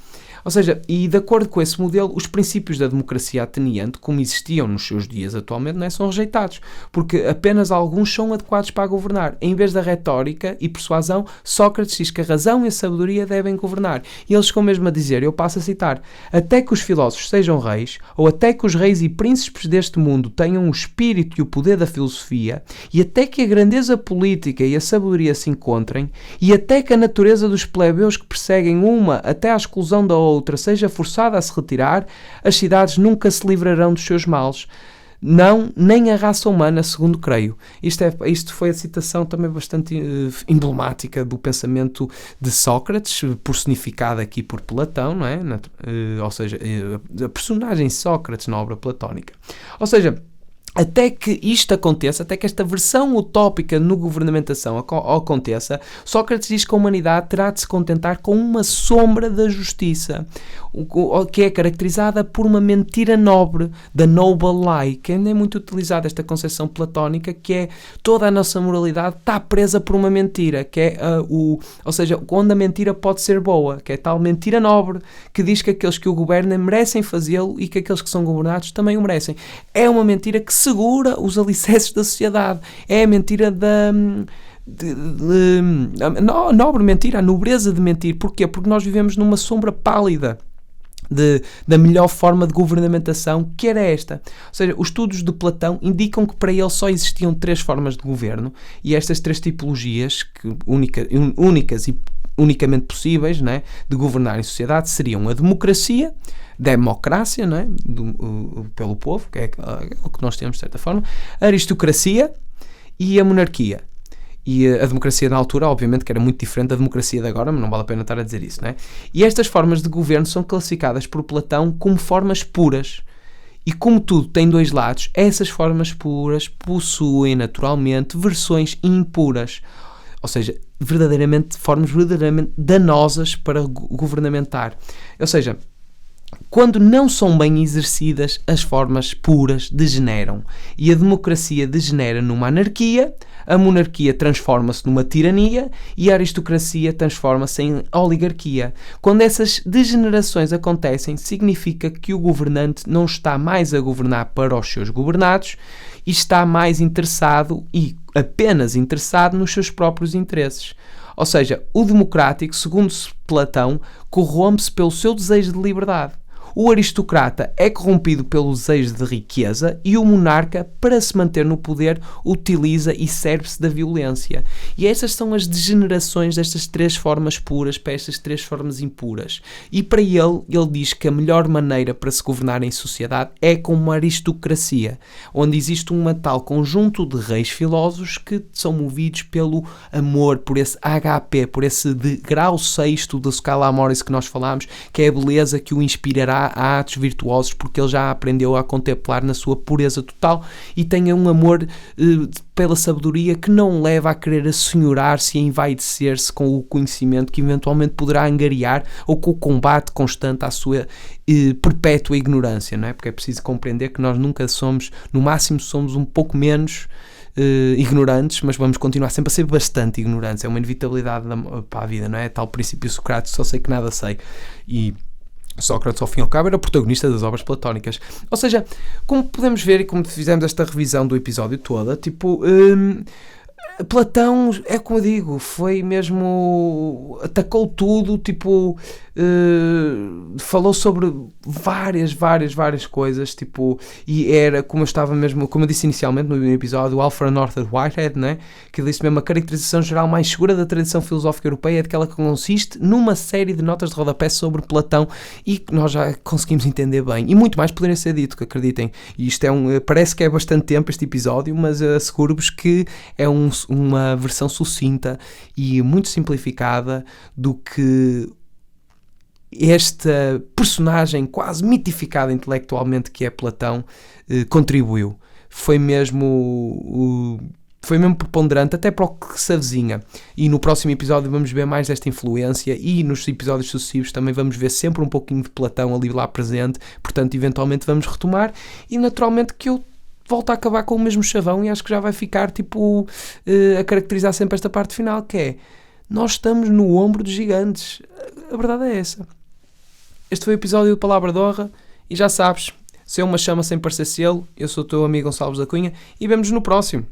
Ou seja, e de acordo com esse modelo, os princípios da democracia ateniente, como existiam nos seus dias atualmente, não é, são rejeitados, porque apenas alguns são adequados para governar. Em vez da retórica e persuasão, Sócrates diz que a razão e a sabedoria devem governar. E eles ficam mesmo a dizer, eu passo a citar, até que os filósofos sejam reis, ou até que os reis e príncipes deste mundo tenham o espírito e o poder da filosofia, e até que a grandeza política e a sabedoria se encontrem, e até que a natureza dos plebeus que perseguem uma até à exclusão da outra seja forçada a se retirar, as cidades nunca se livrarão dos seus males. Não, nem a raça humana, segundo creio. Isto foi a citação também bastante emblemática do pensamento de Sócrates, personificada aqui por Platão, não é? Ou seja, a personagem Sócrates na obra platónica. Ou seja, até que isto aconteça, até que esta versão utópica no governamentação aconteça, Sócrates diz que a humanidade terá de se contentar com uma sombra da justiça, que é caracterizada por uma mentira nobre, da noble lie, que ainda é muito utilizada esta concepção platónica, que é toda a nossa moralidade está presa por uma mentira, que é ou seja, onde a mentira pode ser boa, que é tal mentira nobre, que diz que aqueles que o governam merecem fazê-lo e que aqueles que são governados também o merecem. É uma mentira que segura os alicerces da sociedade. É a mentira a nobre mentira, a nobreza de mentir. Porquê? Porque nós vivemos numa sombra pálida da melhor forma de governamentação, que era esta. Ou seja, os estudos de Platão indicam que para ele só existiam 3 formas de governo, e estas 3 tipologias, únicas e unicamente possíveis, não é, de governar em sociedade, seriam a democracia, democracia, não é, pelo povo, que é o que nós temos de certa forma, a aristocracia e a monarquia. E a democracia na altura, obviamente, que era muito diferente da democracia de agora, mas não vale a pena estar a dizer isso, não é? E estas formas de governo são classificadas por Platão como formas puras. E como tudo tem 2 lados, essas formas puras possuem, naturalmente, versões impuras. Ou seja, formas verdadeiramente danosas para governamentar. Ou seja, quando não são bem exercidas, as formas puras degeneram. E a democracia degenera numa anarquia, a monarquia transforma-se numa tirania e a aristocracia transforma-se em oligarquia. Quando essas degenerações acontecem, significa que o governante não está mais a governar para os seus governados e está mais interessado e apenas interessado nos seus próprios interesses. Ou seja, o democrático, segundo Platão, corrompe-se pelo seu desejo de liberdade. O aristocrata é corrompido pelo desejo de riqueza e o monarca, para se manter no poder, utiliza e serve-se da violência. E essas são as degenerações destas 3 formas puras para estas 3 formas impuras. E para ele diz que a melhor maneira para se governar em sociedade é com uma aristocracia, onde existe um tal conjunto de reis filósofos que são movidos pelo amor, por esse HP, por esse degrau 6º da Scala Amoris que nós falámos, que é a beleza que o inspirará a atos virtuosos, porque ele já aprendeu a contemplar na sua pureza total e tenha um amor pela sabedoria que não leva a querer assenhorar-se e envaidecer-se com o conhecimento que eventualmente poderá angariar ou com o combate constante à sua perpétua ignorância, não é? Porque é preciso compreender que nós nunca somos, no máximo somos um pouco menos ignorantes, mas vamos continuar sempre a ser bastante ignorantes. É uma inevitabilidade para a vida, não é? Tal princípio socrático, só sei que nada sei. E Sócrates, ao fim e ao cabo, era o protagonista das obras platónicas. Ou seja, como podemos ver e como fizemos esta revisão do episódio toda, Platão, é como eu digo, foi mesmo, atacou tudo, falou sobre várias coisas, e era, como eu estava mesmo, como eu disse inicialmente no episódio, o Alfred North Whitehead, né, que disse mesmo, a caracterização geral mais segura da tradição filosófica europeia é aquela que consiste numa série de notas de rodapé sobre Platão, e que nós já conseguimos entender bem, e muito mais poderia ser dito, que acreditem, e isto parece que é bastante tempo este episódio, mas asseguro-vos que é uma versão sucinta e muito simplificada do que esta personagem quase mitificada intelectualmente que é Platão contribuiu. Foi mesmo preponderante até para o que se avizinha. E no próximo episódio vamos ver mais desta influência, e nos episódios sucessivos também vamos ver sempre um pouquinho de Platão ali lá presente, portanto eventualmente vamos retomar, e naturalmente que eu volto a acabar com o mesmo chavão, e acho que já vai ficar a caracterizar sempre esta parte final, que é: nós estamos no ombro dos gigantes. A verdade é essa. Este foi o episódio do Palavra de Honra e já sabes, se é uma chama sem parecer selo, eu sou o teu amigo Gonçalves da Cunha e vemo-nos no próximo.